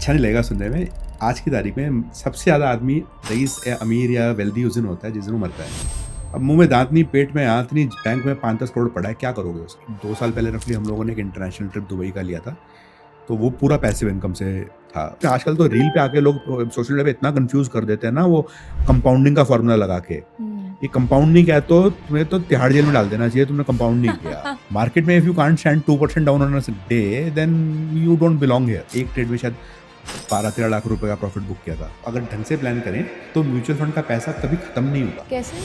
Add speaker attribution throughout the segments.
Speaker 1: अच्छा नहीं लगेगा सुनने में। आज की तारीख में सबसे ज़्यादा आदमी रईस या अमीर या वेल्दी उस दिन होता है जिस दिन वो मरता है। अब मुँह में दाँत नहीं, पेट में आँत नहीं, बैंक में 5-10 करोड़ पड़ा है, क्या करोगे उसका? 2 साल पहले रफ़ली हम लोगों ने एक इंटरनेशनल ट्रिप दुबई का लिया था, तो वो पूरा पैसिव इनकम से था। आजकल तो रील पे आके लोग सोशल मीडिया पे इतना कन्फ्यूज़ कर देते हैं ना, वो कंपाउंडिंग का फ़ॉर्मूला लगा के।
Speaker 2: हुँ।
Speaker 1: ये कंपाउंड नहीं किया तो तुम्हें तो तिहाड़ जेल में डाल देना चाहिए, तुमने कंपाउंड नहीं किया। मार्केट में if you can't stand 2% down on a day, then you don't belong here. एक ट्रेड में शायद 12-13 लाख रुपए का प्रॉफिट बुक किया था। अगर ढंग से प्लान करें तो म्यूचुअल फंड का पैसा कभी खत्म नहीं होगा।
Speaker 2: कैसे?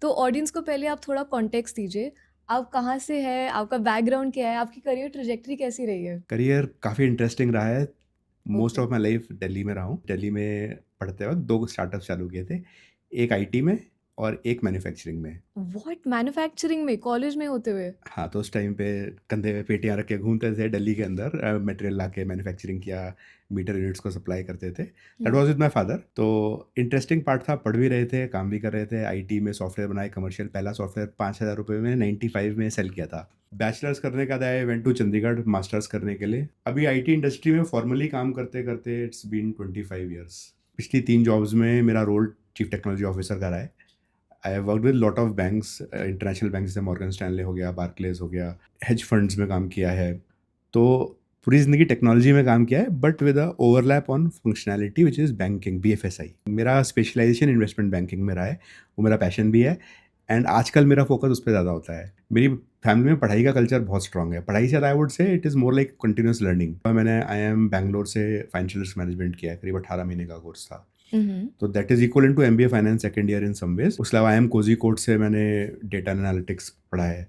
Speaker 2: तो ऑडियंस को पहले आप थोड़ा कॉन्टेक्स्ट दीजिए। आप कहाँ से हैं? आपका बैकग्राउंड क्या है? आपकी करियर ट्रैजेक्टरी कैसी रही है?
Speaker 1: करियर काफ़ी इंटरेस्टिंग रहा है। Most
Speaker 2: okay.
Speaker 1: Of my life Delhi में रहा हूँ। दिल्ली में पढ़ते वक़्त 2 स्टार्टअप चालू किए थे। एक आईटी में और एक मैन्युफैक्चरिंग में।
Speaker 2: व्हाट मैन्युफैक्चरिंग में कॉलेज में होते हुए?
Speaker 1: हाँ, तो उस टाइम पे कंधे पे पेटियाँ रख के घूमते थे दिल्ली के अंदर, मटेरियल लाके मैन्युफैक्चरिंग किया, मीटर यूनिट्स को सप्लाई करते थे। That
Speaker 2: hmm.
Speaker 1: Was with my father. तो इंटरेस्टिंग पार्ट था, पढ़ भी रहे थे, काम भी कर रहे थे। आईटी में सॉफ्टवेयर बनाए, कमर्शियल पहला सॉफ्टवेयर ₹5000 में 95 में सेल किया था। बैचलर्स करने के बाद I went to Chandigarh masters करने के लिए। अभी आईटी इंडस्ट्री में फॉर्मली काम करते-करते इट्स बीन 25 इयर्स। पिछली 3 जॉब्स में मेरा रोल चीफ टेक्नोलॉजी ऑफिसर का रहा है। I have worked with lot of banks, international bank जैसे मॉर्गन स्टैनले हो गया, बार्कलेज हो गया, हेज फंड्स में काम किया है। तो पूरी ज़िंदगी टेक्नोलॉजी में काम किया है, but with a overlap on functionality which is banking, BFSI. मेरा स्पेशलाइजेशन इन्वेस्टमेंट बैंकिंग में रहा है, वो मेरा पैशन भी है एंड आजकल मेरा फोकस उस पे ज़्यादा होता है। मेरी फैमिली में पढ़ाई का कल्चर बहुत स्ट्रॉन्ग है। पढ़ाई से ज़्यादा I would say it is more like continuous learning. मैंने आईआईएम बैंगलोर से फाइनेंशियल रिस्क मैनेजमेंट किया है, करीब 18 महीने का कोर्स था।
Speaker 2: हुँ, हुँ।
Speaker 1: तो that is equal to MBA finance second year in some ways. उसके अलावा आईएम कोझिकोड से मैंने डेटा एनालिटिक्स पढ़ा है।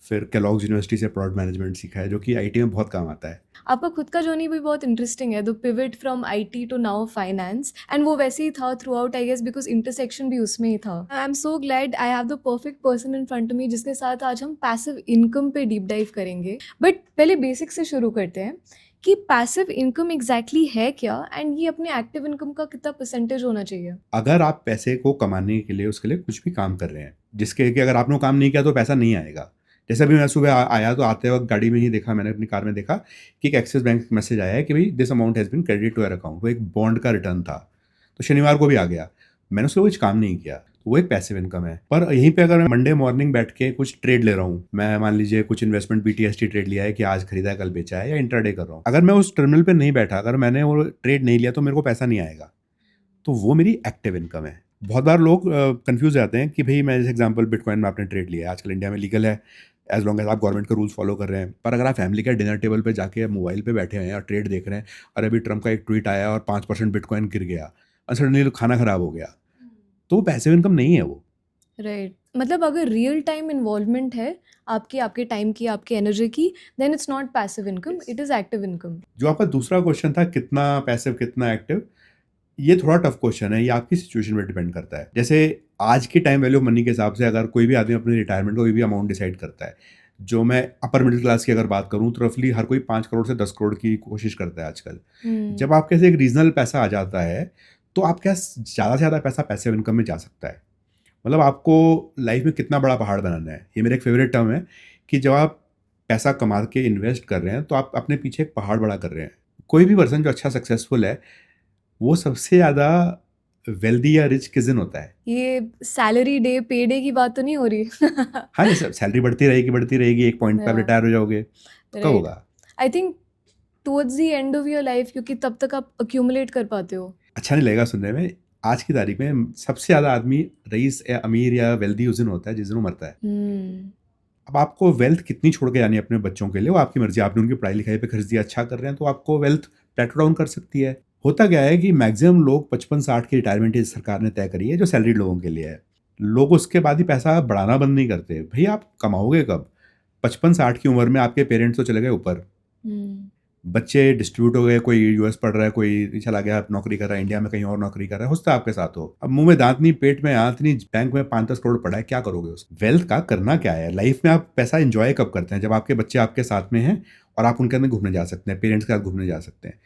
Speaker 1: फिर केलॉग्स यूनिवर्सिटी से प्रोडक्ट मैनेजमेंट सीखा है, जो कि आईटी में बहुत काम आता है।
Speaker 2: आपका खुद का जर्नी भी बहुत इंटरेस्टिंग है, the pivot from IT to now finance, and वो वैसे ही था throughout I guess because intersection भी उसमें ही था। I am so glad I have the perfect person in front of me जिसके साथ आज हम पैसिव इनकम पे डीप डाइव करेंगे। बट पहले बेसिक से शुरू करते हैं कि पैसिव इनकम एग्जैक्टली है क्या, एंड ये अपने एक्टिव इनकम का कितना परसेंटेज होना चाहिए?
Speaker 1: अगर आप पैसे को कमाने के लिए उसके लिए कुछ भी काम कर रहे हैं, जिसके कि अगर आपने वो काम नहीं किया तो पैसा नहीं आएगा। जैसे अभी मैं सुबह आया तो आते वक़्त गाड़ी में ही देखा, मैंने अपनी कार में देखा कि एक एक्सिस बैंक मैसेज आया है कि भई this amount has been credit to your account. वो एक बॉन्ड का रिटर्न था। तो शनिवार को भी आ गया। मैंने उसमें कुछ काम नहीं किया। वो एक पैसिव इनकम है। पर यहीं पे अगर मैं मंडे मॉर्निंग बैठ के कुछ ट्रेड ले रहा हूँ, मैं मान लीजिए कुछ इन्वेस्टमेंट बीटीएसटी ट्रेड लिया है कि आज खरीदा है कल बेचा है, या इंट्राडे कर रहा हूँ। अगर मैं उस टर्मिनल पे नहीं बैठा, अगर मैंने वो ट्रेड नहीं लिया तो मेरे को पैसा नहीं आएगा। तो वो मेरी एक्टिव इनकम है। बहुत बार लोग कन्फ्यूज़ हो जाते हैं कि भई मैं जैसे एग्ज़ाम्पल बिटकॉइन में आपने ट्रेड लिया है, आजकल इंडिया में लीगल है, एज़ लॉन्ग एज़ आप गवर्नमेंट के रूल्स फ़ॉलो कर रहे हैं। पर अगर आप फैमिली के डिनर टेबल पे जाके मोबाइल पे बैठे हैं और ट्रेड देख रहे हैं, और अभी ट्रम्प का एक ट्वीट आया और 5% बिटकॉइन गिर गया और सडनली खाना खराब हो गया, तो वो पैसिव इनकम नहीं है वो।
Speaker 2: राइट, मतलब अगर रियल टाइम इन्वॉल्वमेंट है आपकी, आपके टाइम की, आपकी एनर्जी की, then it's not passive income,
Speaker 1: yes.
Speaker 2: It is active income.
Speaker 1: जो आपका दूसरा क्वेश्चन था, कितना पैसिव कितना एक्टिव, ये थोड़ा टफ क्वेश्चन है। ये आपकी सिचुएशन पे डिपेंड करता है। जैसे आज की टाइम वैल्यू ऑफ मनी के हिसाब से अगर कोई भी आदमी अपनी रिटायरमेंट का कोई भी अमाउंट डिसाइड करता है, जो मैं अपर मिडिल क्लास की अगर बात करूँ तो रफली हर कोई 5 करोड़ से 10 करोड़ की कोशिश करता है आजकल।
Speaker 2: हुँ।
Speaker 1: जब आपके से एक रीजनल पैसा आ जाता है, तो आपके पास ज़्यादा से ज़्यादा पैसा पैसिव इनकम में जा सकता है। मतलब आपको लाइफ में कितना बड़ा पहाड़ बनाना है, ये मेरा एक फेवरेट टर्म है कि जब आप पैसा कमा के इन्वेस्ट कर रहे हैं तो आप अपने पीछे एक पहाड़ बड़ा कर रहे हैं। कोई भी पर्सन जो अच्छा सक्सेसफुल है, वो सबसे ज़्यादा वेल्दी या रिच किस दिन होता है?
Speaker 2: ये सैलरी डे, पे डे की बात तो नहीं हो रही?
Speaker 1: हाँ, जैसे सैलरी बढ़ती रहेगी, एक पॉइंट पे आप
Speaker 2: या,
Speaker 1: रिटायर हो जाओगे, तो कब
Speaker 2: राइट।
Speaker 1: होगा?
Speaker 2: I think towards the end of your life, क्योंकि तब तक आप अक्यूमुलेट कर पाते हो।
Speaker 1: अच्छा नहीं लगेगा सुनने में। आज की तारीख में सबसे ज़्यादा आदमी रईस या अमीर या वेल्दी उस दिन होता है जिस दिन वो मरता है।
Speaker 2: हुँ।
Speaker 1: अब आपको वेल्थ कितनी छोड़ के जानी है अपने बच्चों के लिए, वो आपकी मर्ज़ी है। आपने उनकी पढ़ाई-लिखाई पे खर्च दिया, अच्छा कर रहे हैं, तो आपको वेल्थ प्लैटर डाउन कर सकती है। होता क्या है कि मैक्सिमम लोग 55-60 की रिटायरमेंट एज सरकार ने तय करी है, जो सैलरीड लोगों के लिए है। लोग उसके बाद ही पैसा बढ़ाना बंद नहीं करते। भई आप कमाओगे कब? 55-60 की उम्र में आपके पेरेंट्स तो चले गए ऊपर।
Speaker 2: हुँ।
Speaker 1: बच्चे डिस्ट्रीब्यूट हो गए, कोई यूएस पढ़ रहा है, कोई चला गया नौकरी कर रहा है इंडिया में, कहीं और नौकरी कर रहा है, हो सकता है आपके साथ हो। अब मुंह में दांत नहीं, पेट में आंत नहीं, बैंक में 5-10 करोड़ पड़ा है, क्या करोगे उसको? वेल्थ का करना क्या है लाइफ में? आप पैसा एंजॉय कब करते हैं? जब आपके बच्चे आपके साथ में हैं और आप उनके अंदर घूमने जा सकते हैं, पेरेंट्स के साथ घूमने जा सकते हैं।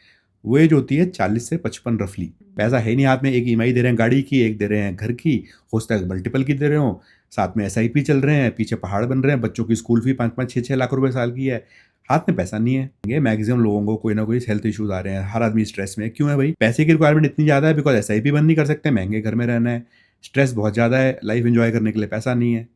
Speaker 1: वो एज होती है 40 से 55 रफली। पैसा है नहीं हाथ में, एक ईएमआई दे रहे हैं गाड़ी की, एक दे रहे हैं घर की, हो सकता है मल्टीपल की दे रहे हो, साथ में एसआईपी चल रहे हैं, पीछे पहाड़ बन रहे हैं, बच्चों की स्कूल फी 5-5 6-6 लाख रुपए साल की है, हाथ में पैसा नहीं है। ये मैक्सिमम लोगों को कोई ना कोई हेल्थ इश्यूज आ रहे हैं, हर आदमी स्ट्रेस में है। क्यों है भाई? पैसे की रिक्वायरमेंट इतनी ज़्यादा है बिकॉज एसआईपी बंद नहीं कर सकते, महंगे घर में रहना है, स्ट्रेस बहुत ज़्यादा है, लाइफ एंजॉय करने के लिए पैसा नहीं है।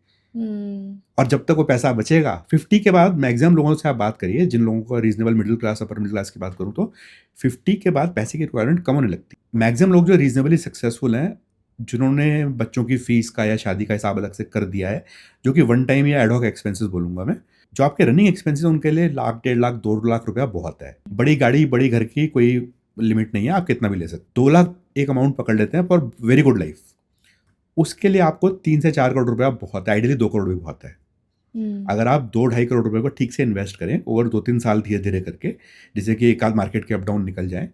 Speaker 1: और जब तक वो पैसा बचेगा 50 के बाद, मैक्सिमम लोगों से आप बात करिए, जिन लोगों को reasonable middle class, upper middle class की बात करूँ तो 50 के बाद पैसे की रिक्वायरमेंट कम होने लगती है। मैक्सिमम लोग जो रीजनेबली सक्सेसफुल हैं, जिन्होंने बच्चों की फीस का या शादी का हिसाब अलग से कर दिया है, जो कि वन टाइम या एडहॉक एक्सपेंसेस बोलूंगा मैं, जो आपके रनिंग एक्सपेंसेस उनके लिए 1 लाख 1.5 लाख 2 लाख रुपया बहुत है। बड़ी गाड़ी बड़ी घर की कोई लिमिट नहीं है, आप कितना भी ले सकते। 2 लाख एक अमाउंट पकड़ लेते हैं फॉर वेरी गुड लाइफ, उसके लिए आपको 3 से 4 करोड़ रुपया बहुत है, आइडियली 2 करोड़ भी बहुत है। अगर आप 2-2.5 करोड़ रुपए को ठीक से इन्वेस्ट करें ओवर 2-3 साल धीरे धीरे करके, जिससे कि एक आध मार्केट के अप डाउन निकल जाए,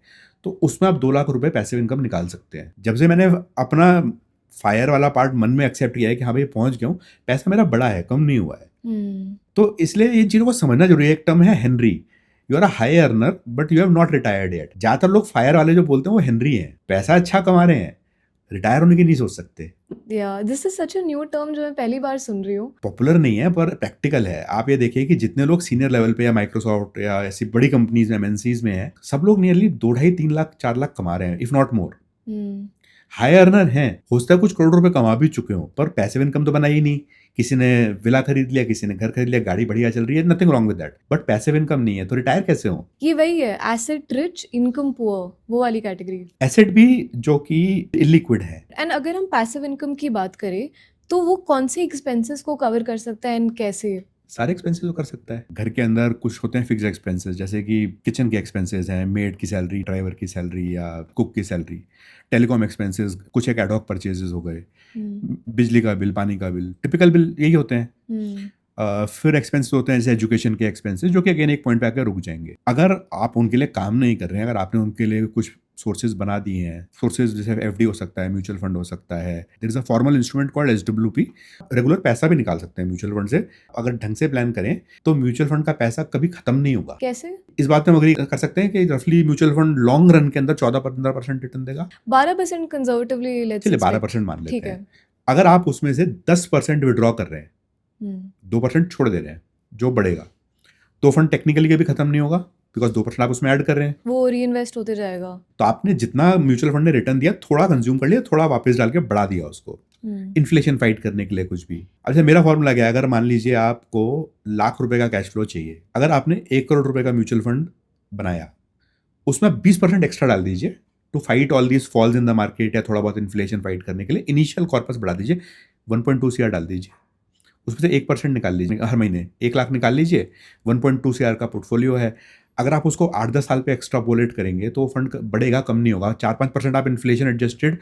Speaker 1: तो उसमें आप 2 लाख रुपए पैसिव इनकम निकाल सकते हैं। जब से मैंने अपना फायर वाला पार्ट मन में एक्सेप्ट किया है कि हाँ भाई पहुंच गया हूँ, पैसा मेरा बड़ा है, कम नहीं हुआ है। तो इसलिए इन चीज़ों को समझना जरूरी है। एक टर्म है HENRY, you are a high earner but you have not retired yet. ज्यादातर लोग फायर वाले जो बोलते हैं वो हेनरी हैं, पैसा अच्छा कमा रहे हैं, रिटायर होने की नहीं सोच सकते।
Speaker 2: या this is such a new term जो मैं पहली बार सुन रही हूँ।
Speaker 1: पॉपुलर नहीं है पर प्रैक्टिकल है। आप ये देखिए कि जितने लोग सीनियर लेवल पे या माइक्रोसॉफ्ट या ऐसी बड़ी कंपनीज में, एमएनसीज में है, सब लोग नियरली 2-2.5-3 लाख 4 लाख कमा रहे हैं, if not more. High earner हैं, हो सकता है कुछ करोड़ रुपए कमा भी चुके हो, पर पैसिव इनकम तो बनाई ही नहीं। किसी ने विला खरीद लिया, किसी ने घर खरीद लिया, गाड़ी बढ़िया चल रही है, nothing wrong with that, but passive income नहीं है, तो रिटायर कैसे हो?
Speaker 2: ये वही है एसेट रिच इनकम पुअर, वो वाली कैटेगरी।
Speaker 1: एसेट भी जो कि इलिक्विड है।
Speaker 2: एंड अगर हम पैसिव इनकम की बात करें तो वो कौन से एक्सपेंसेस को कवर कर सकता है एंड कैसे?
Speaker 1: सारे एक्सपेंसेस तो कर सकता है। घर के अंदर कुछ होते हैं फिक्स एक्सपेंसेस, जैसे कि किचन के एक्सपेंसेस हैं, मेड की सैलरी, ड्राइवर की सैलरी या कुक की सैलरी, टेलीकॉम एक्सपेंसेस, कुछ एक एडहॉक परचेजेस हो गए, बिजली का बिल, पानी का बिल, टिपिकल बिल यही होते हैं। फिर एक्सपेंसेस होते हैं जैसे एजुकेशन के एक्सपेंसेस, जो कि अगेन एक पॉइंट पे आकर रुक जाएंगे। अगर आप उनके लिए काम नहीं कर रहे हैं, अगर आपने उनके लिए कुछ सोर्सेज बना दिए हैं, सोर्सेज जैसे एफडी हो सकता है, म्यूचुअल फंड हो सकता है, there is a formal instrument called SWP, regular पैसा भी निकाल सकते हैं म्यूचुअल फंड से। अगर ढंग से प्लान करें तो म्यूचुअल फंड का पैसा कभी खत्म नहीं होगा।
Speaker 2: कैसे?
Speaker 1: इस बात में हम अग्री कर सकते हैं कि रफली म्यूचुअल फंड लॉन्ग रन के अंदर 14-15% रिटर्न देगा।
Speaker 2: 12% कंजर्वेटिवली लेट्स
Speaker 1: चलिए
Speaker 2: एक्सपेक्ट।
Speaker 1: 12% मान
Speaker 2: ठीक
Speaker 1: लेते
Speaker 2: है।
Speaker 1: हैं। अगर आप उसमें से 10% विड्रॉ कर रहे हैं, 2% छोड़ दे रहे हैं, जो बढ़ेगा, तो फंड टेक्निकली कभी खत्म नहीं होगा, बिकॉज 2% आप उसमें ऐड कर रहे हैं,
Speaker 2: वो रीइन्वेस्ट होते जाएगा।
Speaker 1: तो आपने जितना म्यूचुअल फंड ने रिटर्न दिया, थोड़ा कंज्यूम कर लिया, थोड़ा वापस डाल के बढ़ा दिया उसको, इन्फ्लेशन फाइट करने के लिए कुछ भी। अच्छा, मेरा फॉर्मूला क्या है? अगर मान लीजिए आपको लाख रुपए का कैश फ्लो चाहिए, अगर आपने 1 करोड़ रुपए का म्यूचुअल फंड बनाया, उसमें 20% एक्स्ट्रा डाल दीजिए to fight all these falls in the market, या थोड़ा बहुत इन्फ्लेशन फाइट करने के लिए इनिशियल कॉर्पस बढ़ा दीजिए, 1.2 CR डाल दीजिए, उसमें से 1% निकाल लीजिए हर महीने, 1 लाख निकाल लीजिए, 1.2 CR का पोर्टफोलियो है। अगर आप उसको 8-10 साल पे एक्स्ट्रा बोलेट करेंगे तो फंड बढ़ेगा, कम नहीं होगा। 4-5% आप इन्फ्लेशन एडजस्टेड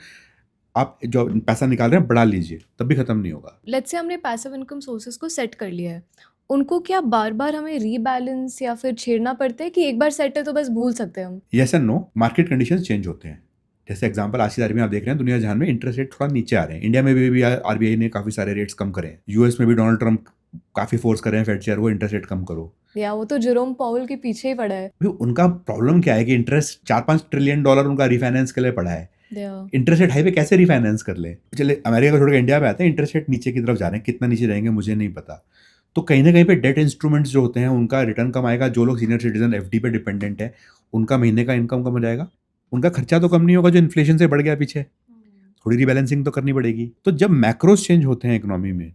Speaker 1: आप जो पैसा निकाल रहे हैं बढ़ा लीजिए, तब भी खत्म नहीं होगा।
Speaker 2: लेट्स से हमने पैसिव इनकम सोर्सेज को सेट कर लिया है, उनको क्या बार बार हमें रीबैलेंस या फिर छेड़ना पड़ता है कि एक बार सेट है तो बस भूल सकते हैं हम?
Speaker 1: Yes and no, market conditions change होते हैं। जैसे एग्जांपल आज की तारीख में आप देख रहे हैं दुनिया जहान में इंटरेस्ट रेट थोड़ा नीचे आ रहे हैं। इंडिया में भी आरबीआई ने काफी सारे रेट्स कम करे हैं। यूएस में भी डोनाल्ड ट्रंप काफी फोर्स कर रहे हैं फेड चेयर वो इंटरेस्ट रेट कम करो।
Speaker 2: या वो तो जेरोम पाउल के पीछे ही पड़ा है।
Speaker 1: भाई उनका प्रॉब्लम क्या है कि इंटरेस्ट $4-5 ट्रिलियन उनका रिफाइनेंस के लिए पड़ा है। इंटरेस्ट रेट हाई पे कैसे रिफाइनेंस कर ले? चले अमेरिका को छोड़कर इंडिया में आते हैं, इंटरेस्ट रेट नीचे की तरफ जा रहे हैं, कितना नीचे जाएंगे मुझे नहीं पता। तो कहीं ना कहीं पे डेट इंस्ट्रूमेंट्स जो होते हैं उनका रिटर्न कम आएगा। जो लोग सीनियर सिटीजन एफडी पे डिपेंडेंट है, उनका महीने का इनकम कम हो जाएगा, उनका खर्चा तो कम नहीं होगा जो इन्फ्लेशन से बढ़ गया पीछे, थोड़ी रिबैलेंसिंग तो करनी पड़ेगी। तो जब मैक्रोस चेंज होते हैं इकोनॉमी में,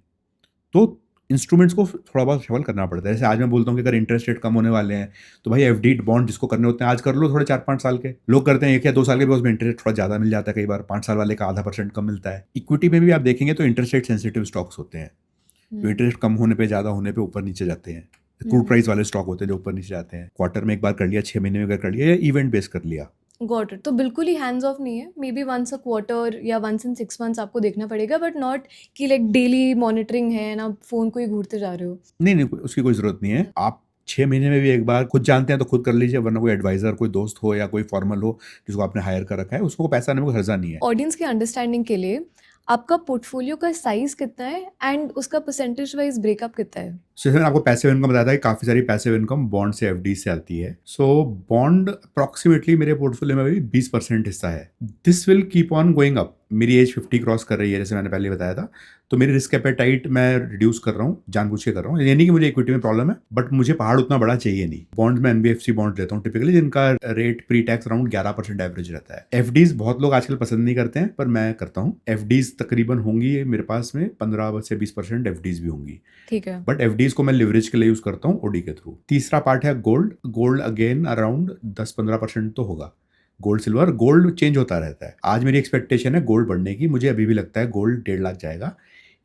Speaker 1: तो इंस्ट्रूमेंट्स को थोड़ा बहुत शफल करना पड़ता है। जैसे आज मैं बोलता हूँ कि अगर इंटरेस्ट रेट कम होने वाले हैं तो भाई एफडी बॉन्ड जिसको करने होते हैं आज कर लो, थोड़े 4-5 साल के। लोग करते हैं 1 या 2 साल के, उसमें इंटरेस्ट थोड़ा ज़्यादा मिल जाता है, कई बार 5 साल वाले का 0.5% कम मिलता है। इक्विटी में भी आप देखेंगे तो इंटरेस्ट रेट सेंसिटिव स्टॉक्स होते हैं, जो इंटरेस्ट कम होने पे, ज़्यादा होने पे ऊपर नीचे जाते हैं। क्रूड प्राइस वाले स्टॉक होते हैं जो ऊपर नीचे जाते हैं। क्वार्टर में एक बार कर लिया, 6 महीने में एक बार कर लिया, या इवेंट बेस कर लिया।
Speaker 2: Got it. तो बिल्कुल ही हैंड्स ऑफ नहीं है, maybe once a quarter या वंस इन 6 मंथ्स आपको देखना पड़ेगा, बट नॉट कि लाइक डेली मॉनिटरिंग है ना, फोन को ही घूरते जा रहे हो।
Speaker 1: नहीं, उसकी कोई ज़रूरत नहीं है। आप 6 महीने में भी एक बार, खुद जानते हैं तो खुद कर लीजिए, वरना कोई एडवाइजर, कोई दोस्त हो या कोई फॉर्मल हो जिसको आपने हायर कर रखा है, उसको पैसा देने में कोई हर्जा नहीं है।
Speaker 2: ऑडियंस की अंडरस्टैंडिंग के लिए आपका पोर्टफोलियो का साइज कितना है एंड उसका परसेंटेज वाइज ब्रेकअप कितना है?
Speaker 1: सो जैसे मैंने आपको पैसिव इनकम बताया था कि काफ़ी सारी पैसिव इनकम बॉन्ड से, एफडी से आती है। सो बॉन्ड अप्रॉक्सीमेटली मेरे पोर्टफोलियो में भी 20% हिस्सा है। This will keep on going up. मेरी एज 50 क्रॉस कर रही है, जैसे मैंने पहले बताया था, तो मेरी रिस्क एपेटाइट मैं रिड्यूस कर रहा हूँ, जानबूझ के कर रहा हूँ। ये नहीं कि मुझे इक्विटी में प्रॉब्लम है, बट मुझे पहाड़ उतना बड़ा चाहिए नहीं। बॉन्ड में एनबीएफसी बॉन्ड लेता हूँ टिपिकली, जिनका rate pre tax around 11% average रहता है। एफडीज बहुत लोग आजकल पसंद नहीं करते हैं, पर मैं करता हूँ। एफडीज तकरीबन होंगी मेरे पास में 15 से 20% एफडीज भी होंगी,
Speaker 2: ठीक है।
Speaker 1: बट एफडीज को मैं लिवरेज के लिए यूज करता हूँ ओडी के थ्रू। तीसरा पार्ट है गोल्ड। गोल्ड अगेन अराउंड 10-15% तो होगा। गोल्ड सिल्वर, गोल्ड चेंज होता रहता है। आज मेरी एक्सपेक्टेशन है गोल्ड बढ़ने की। मुझे अभी भी लगता है गोल्ड 1.5 लाख जाएगा,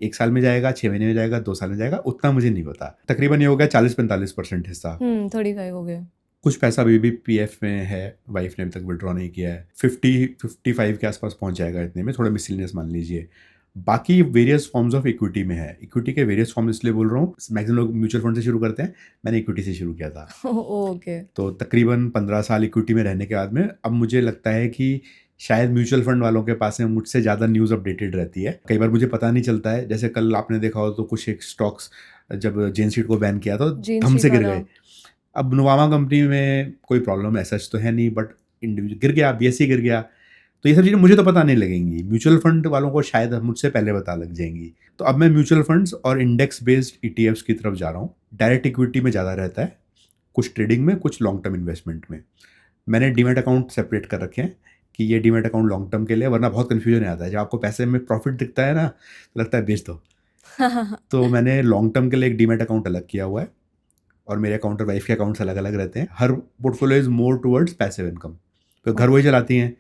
Speaker 1: 1 साल में जाएगा, 6 महीने में जाएगा, 2 साल में जाएगा, उतना मुझे नहीं पता। तकरीबन ये हो गया 40-45% हिस्सा।
Speaker 2: 35 हो गया।
Speaker 1: कुछ पैसा अभी भी पीएफ में है, वाइफ ने अभी तक विड्रॉ नहीं किया है। 50-55 के आसपास पहुंच जाएगा, इतने में थोड़ा मिसलिनियस मान लीजिए। बाकी वेरियस फॉर्म्स ऑफ इक्विटी में है। इक्विटी के वेरियस फॉर्म इसलिए बोल रहा हूँ, मैक्सिमम लोग म्यूचुअल फंड से शुरू करते हैं, मैंने इक्विटी से शुरू किया था।
Speaker 2: ओके।
Speaker 1: तो तकरीबन 15 साल इक्विटी में रहने के बाद में अब मुझे लगता है कि शायद म्यूचुअल फंड वालों के पास में मुझसे ज़्यादा न्यूज़ अपडेटेड रहती है। कई बार मुझे पता नहीं चलता है, जैसे कल आपने देखा हो तो कुछ एक स्टॉक्स जब जेन स्ट्रीट को बैन किया तो
Speaker 2: जेन
Speaker 1: धम से
Speaker 2: स्ट्रीट
Speaker 1: गिर
Speaker 2: वाला।
Speaker 1: गए। अब नोवामा कंपनी में कोई प्रॉब्लम ऐसा तो है नहीं, बट इंडिविजुअल गिर गया, बीएससी गिर गया, तो ये सब चीज़ें मुझे तो पता नहीं लगेंगी, म्यूचुअल फंड वालों को शायद मुझसे पहले पता लग जाएंगी। तो अब मैं म्यूचुअल फंड्स और इंडेक्स बेस्ड ईटीएफ्स की तरफ जा रहा हूँ। डायरेक्ट इक्विटी में ज़्यादा रहता है, कुछ ट्रेडिंग में, कुछ लॉन्ग टर्म इन्वेस्टमेंट में। मैंने डीमैट अकाउंट सेपरेट कर रखे हैं कि ये डीमैट अकाउंट लॉन्ग टर्म के लिए, वरना बहुत कन्फ्यूजन आता है। जब आपको पैसे में प्रॉफिट दिखता है ना, तो लगता है बेच दो। तो मैंने लॉन्ग टर्म के लिए एक डीमैट अकाउंट अलग किया हुआ है, और मेरे अकाउंट और वाइफ के अकाउंट्स अलग अलग रहते हैं। हर portfolio is more towards passive income, तो घर वही चलाती हैं,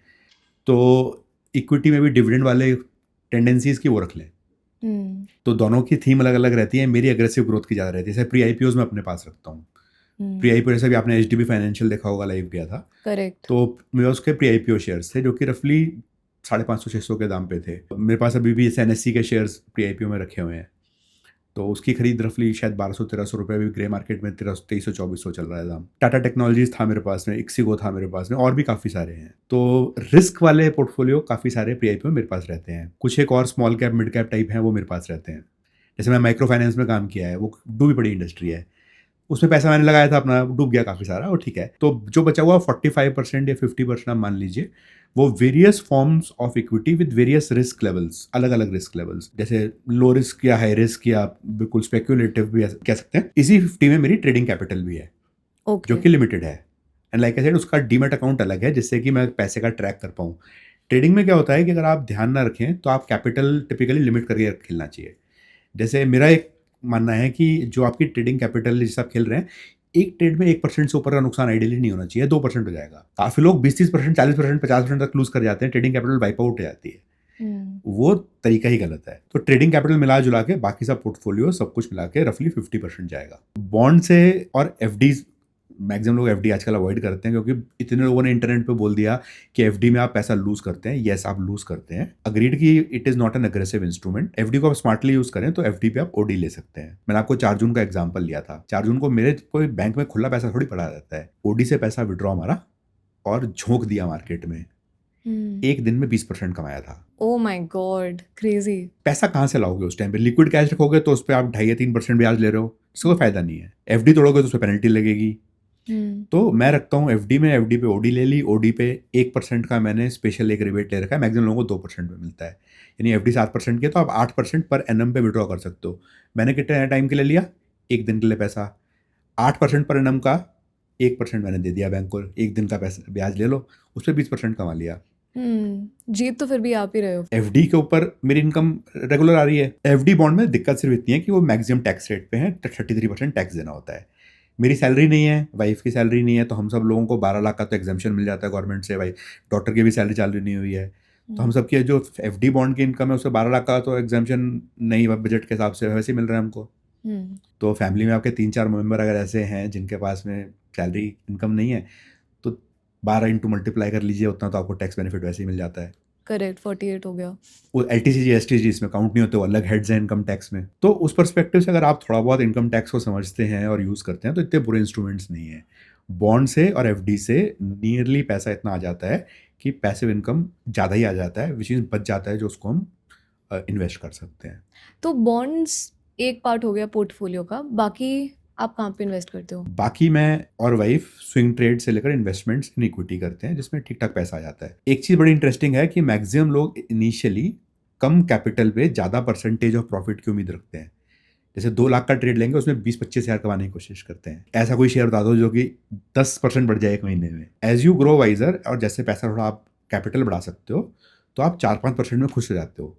Speaker 1: तो इक्विटी में भी डिविडेंड वाले टेंडेंसीज की वो रख लें। तो दोनों की थीम अलग अलग रहती है। मेरी एग्रेसिव ग्रोथ की ज़्यादा रहती है, जैसे प्री आईपीओज में अपने पास रखता हूँ। प्री आईपीओ जैसे भी आपने एचडीबी फाइनेंशियल देखा होगा, लाइव किया था,
Speaker 2: करेक्ट।
Speaker 1: तो मेरे उसके प्री आईपीओ शेयर्स थे जो कि रफली 550-600 के दाम पे थे। मेरे पास अभी भी एनएससी के शेयर्स प्री आईपीओ में रखे हुए हैं, तो उसकी खरीद रफली शायद 1200-1300 रुपये, अभी ग्रे मार्केट में 2300-2400 चल रहा है दाम। टाटा टेक्नोलॉजीज था मेरे पास में, इक्सिगो था मेरे पास में, और भी काफ़ी सारे हैं। तो रिस्क वाले पोर्टफोलियो काफ़ी सारे प्री आईपीओ मेरे पास रहते हैं। कुछ एक और small cap mid cap type हैं, वो मेरे पास रहते हैं। जैसे मैं माइक्रो फाइनेंस में काम किया है, वो डूबी पड़ी इंडस्ट्री है, उसमें पैसा मैंने लगाया था अपना, डूब गया काफ़ी सारा, वो ठीक है। तो जो बचा हुआ 45% या 50% आप मान लीजिए, वो various forms of equity with various risk levels, अलग अलग रिस्क लेवल्स, जैसे लो रिस्क या हाई रिस्क या बिल्कुल स्पेक्यूलेटिव भी कह सकते हैं। इसी 50 में मेरी ट्रेडिंग कैपिटल भी है,
Speaker 2: ओके।
Speaker 1: जो कि लिमिटेड है। एंड लाइक आई सेड, उसका डीमैट अकाउंट अलग है, जिससे कि मैं पैसे का ट्रैक कर पाऊँ। ट्रेडिंग में क्या होता है कि अगर आप ध्यान ना रखें तो आप कैपिटल टिपिकली लिमिट करके खेलना चाहिए। जैसे मेरा एक मानना है कि जो आपकी ट्रेडिंग कैपिटल जिस आप खेल रहे हैं, एक ट्रेड में 1% से ऊपर का नुकसान आइडियली नहीं होना चाहिए, 2% हो जाएगा। काफ़ी लोग 20-30%, 40%, 50% तक लूज कर जाते हैं, ट्रेडिंग कैपिटल वाइप आउट हो जाती है। वो तरीका ही गलत है। तो ट्रेडिंग कैपिटल मिला जुला के बाकी सब पोर्टफोलियो सब कुछ मिला के रफली 50% जाएगा। बॉन्ड से और एफडीज, मैक्सिमम लोग एफडी आजकल अवॉइड करते हैं, क्योंकि इतने लोगों ने इंटरनेट पे बोल दिया कि एफडी में आप पैसा लूज करते हैं। येस, आप लूज करते हैं, अग्रीड कि it is not an aggressive instrument. FD को आप स्मार्टली यूज करें तो एफडी पे आप ओडी ले सकते हैं। मैंने आपको 4 जून का एग्जांपल लिया था। 4 जून को मेरे कोई बैंक में खुला पैसा थोड़ी पड़ा रहता है, ओडी से पैसा विड्रॉ मारा और झोंक दिया मार्केट में, एक दिन में 20% कमाया था।
Speaker 2: Oh my God, crazy.
Speaker 1: पैसा कहाँ से लाओगे उस टाइम पे? लिक्विड कैश रखोगे तो उस पर आप 2.5-3% ब्याज ले रहे हो, इसका कोई फायदा नहीं है। एफडी तोड़ोगे तो उस पर पेनल्टी लगेगी। तो मैं रखता हूँ एफडी में, एफडी पे ओडी ले ली, ओडी पे 1% का मैंने स्पेशल एक रिबेट ले रखा है। मैक्सिमम लोगों को 2% में मिलता है, यानी एफडी 7% की है तो आप 8% पर एनम पे विड्रॉ कर सकते हो। मैंने कितने टाइम के लिए लिया? 1 दिन के लिए पैसा। 8% पर एनम का 1% मैंने दे दिया बैंक को, 1 दिन का पैसा ब्याज ले लो, उस पर 20% कमा लिया।
Speaker 2: जीत तो फिर भी आप ही रहे हो।
Speaker 1: एफडी के ऊपर मेरी इनकम रेगुलर आ रही है। एफडी बॉन्ड में दिक्कत सिर्फ इतनी है कि वो मैक्सिमम टैक्स रेट पे है, 33% टैक्स देना होता है। मेरी सैलरी नहीं है, वाइफ की सैलरी नहीं है, तो हम सब लोगों को 12 लाख का तो एग्जाम्पशन मिल जाता है गवर्नमेंट से। भाई डॉक्टर की भी सैलरी चालू नहीं हुई है, तो हम सबकी जो एफडी बॉन्ड की इनकम है उससे 12 लाख का तो एग्जाम्पशन नहीं, बजट के हिसाब से वैसे ही मिल रहा है हमको। तो फैमिली में आपके 3-4 मेंबर अगर ऐसे हैं जिनके पास में सैलरी इनकम नहीं है, तो 12 इंटू मल्टीप्लाई कर लीजिए, उतना तो आपको टैक्स बेनिफिट वैसे ही मिल जाता है।
Speaker 2: करेक्ट 48 हो गया।
Speaker 1: वो LTC STG इसमें काउंट नहीं होते, वो अलग हेड्स हैं इनकम टैक्स में। तो उस पर्सपेक्टिव से अगर आप थोड़ा बहुत इनकम टैक्स को समझते हैं और यूज़ करते हैं तो इतने बुरे इंस्ट्रूमेंट्स नहीं है। बॉन्ड से और FD से नियरली पैसा इतना आ जाता है कि पैसिव इनकम ज़्यादा ही आ जाता है, विच इज़ बच जाता है जो उसको हम इन्वेस्ट कर सकते हैं।
Speaker 2: तो बॉन्ड्स एक पार्ट हो गया पोर्टफोलियो का, बाकी आप कहाँ पे इन्वेस्ट करते हो?
Speaker 1: बाकी मैं और वाइफ स्विंग ट्रेड से लेकर इन्वेस्टमेंट्स इन इक्विटी करते हैं, जिसमें ठीक ठाक पैसा आ जाता है। एक चीज़ बड़ी इंटरेस्टिंग है कि मैक्सिमम लोग इनिशियली कम कैपिटल पे ज़्यादा परसेंटेज ऑफ प्रॉफिट की उम्मीद रखते हैं। जैसे 2 लाख का ट्रेड लेंगे, उसमें 20-25 हज़ार कमाने की कोशिश करते हैं। ऐसा कोई शेयर बता दो जो कि 10% बढ़ जाए एक महीने में। एज यू ग्रो वाइजर और जैसे पैसा थोड़ा आप कैपिटल बढ़ा सकते हो, तो आप 4-5% में खुश हो जाते हो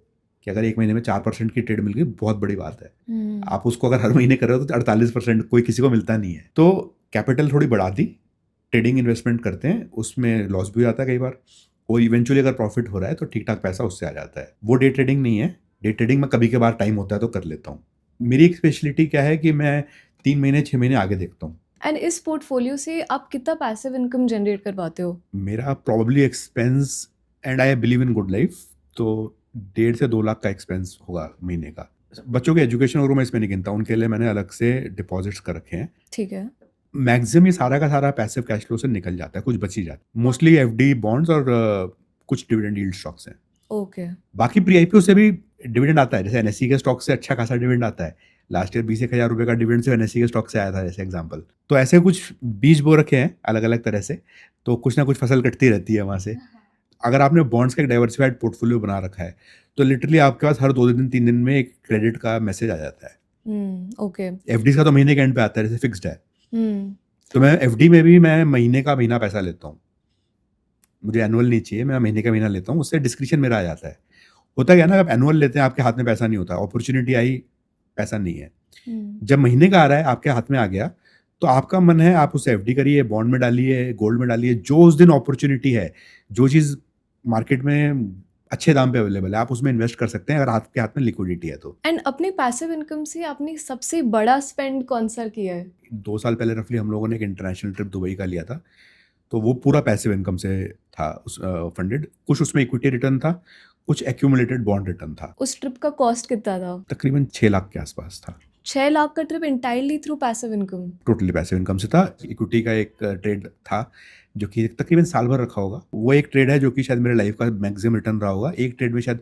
Speaker 1: कि अगर एक महीने में 4% की ट्रेड मिल गई, बहुत बड़ी बात है। आप उसको अगर हर महीने कर रहे हो तो 48% कोई किसी को मिलता नहीं है। तो कैपिटल थोड़ी बढ़ा दी, ट्रेडिंग इन्वेस्टमेंट करते हैं, उसमें लॉस भी हो जाता है कई बार, और इवेंचुअली अगर प्रॉफिट हो रहा है तो ठीक ठाक पैसा उससे आ जाता है। वो डे ट्रेडिंग नहीं है, डे ट्रेडिंग में कभी कभार टाइम होता है तो कर लेता हूँ। मेरी एक स्पेशलिटी क्या है कि मैं 3 महीने 6 महीने आगे देखता हूँ।
Speaker 2: एंड इस पोर्टफोलियो से आप कितना पैसिव इनकम जनरेट कर पाते हो?
Speaker 1: मेरा probably expense, and I believe in good life, तो 1.5 से 2 लाख का एक्सपेंस होगा महीने का। बच्चों के एजुकेशन और मैं इसमें नहीं गिनता, उनके लिए मैंने अलग से डिपॉजिट्स कर रखे हैं।
Speaker 2: ठीक है।
Speaker 1: मैक्सिमम ये सारा का सारा पैसिव कैश फ्लो से निकल जाता है, कुछ बच ही जाता है। मोस्टली FD बॉन्ड्स और कुछ डिविडेंड यील्ड स्टॉक्स हैं।
Speaker 2: ओके।
Speaker 1: बाकी प्री IPO से भी डिविडेंड आता है, जैसे NSE के स्टॉक से अच्छा खासा डिविडेंड आता है। लास्ट ईयर 20-1 हज़ार रुपये का डिविडेंड सिर्फ NSE के स्टॉक से आया था, जैसे एग्जांपल। तो ऐसे कुछ बीज बो रखे हैं अलग अलग तरह से, तो कुछ ना कुछ फसल कटती रहती है वहाँ से। अगर आपने बॉन्ड्स का एक डाइवर्सिफाइड पोर्टफोलियो बना रखा है तो लिटरली आपके पास हर 2 दिन 3 दिन में एक क्रेडिट का मैसेज आ जाता है।
Speaker 2: ओके।
Speaker 1: FD का तो महीने के एंड पे आता है, जैसे फिक्स्ड है।
Speaker 2: हम्म
Speaker 1: तो मैं FD में भी मैं महीने का महीना पैसा लेता हूँ, मुझे एनुअल नहीं चाहिए, मैं महीने का महीना लेता हूँ, उससे डिस्क्रिप्शन मेरा आ जाता है। होता क्या है ना, आप एनुअल लेते हैं आपके हाथ में पैसा नहीं होता, अपॉर्चुनिटी आई पैसा नहीं है। जब महीने का आ रहा है आपके हाथ में आ गया, तो आपका मन है आप उसे FD करिए, बॉन्ड में डालिए, गोल्ड में डालिए, जो उस दिन अपॉर्चुनिटी है, जो चीज़ मार्केट में अच्छे दाम पे अवेलेबल है, आप उसमें इन्वेस्ट कर सकते हैं अगर आपके हाथ में लिक्विडिटी है तो।
Speaker 2: एंड अपने पैसिव इनकम से आपने सबसे बड़ा स्पेंड कौन सा किया है?
Speaker 1: 2 साल पहले रफली हम लोगों ने एक इंटरनेशनल ट्रिप दुबई का लिया था, तो वो पूरा पैसिव इनकम से था उस फंडेड। कुछ उसमें इक्विटी रिटर्न था, कुछ एक्यूमुलेटेड बॉन्ड रिटर्न था।
Speaker 2: उस ट्रिप का कॉस्ट कितना था?
Speaker 1: तकरीबन 6 लाख के आसपास था।
Speaker 2: 6 लाख का trip entirely through passive income?
Speaker 1: Totally passive income से था। इक्विटी का एक ट्रेड था जो कि तकरीबन साल भर रखा होगा। वो एक ट्रेड है जो कि शायद मेरे लाइफ का मैक्सिमम रिटर्न रहा होगा। एक ट्रेड में शायद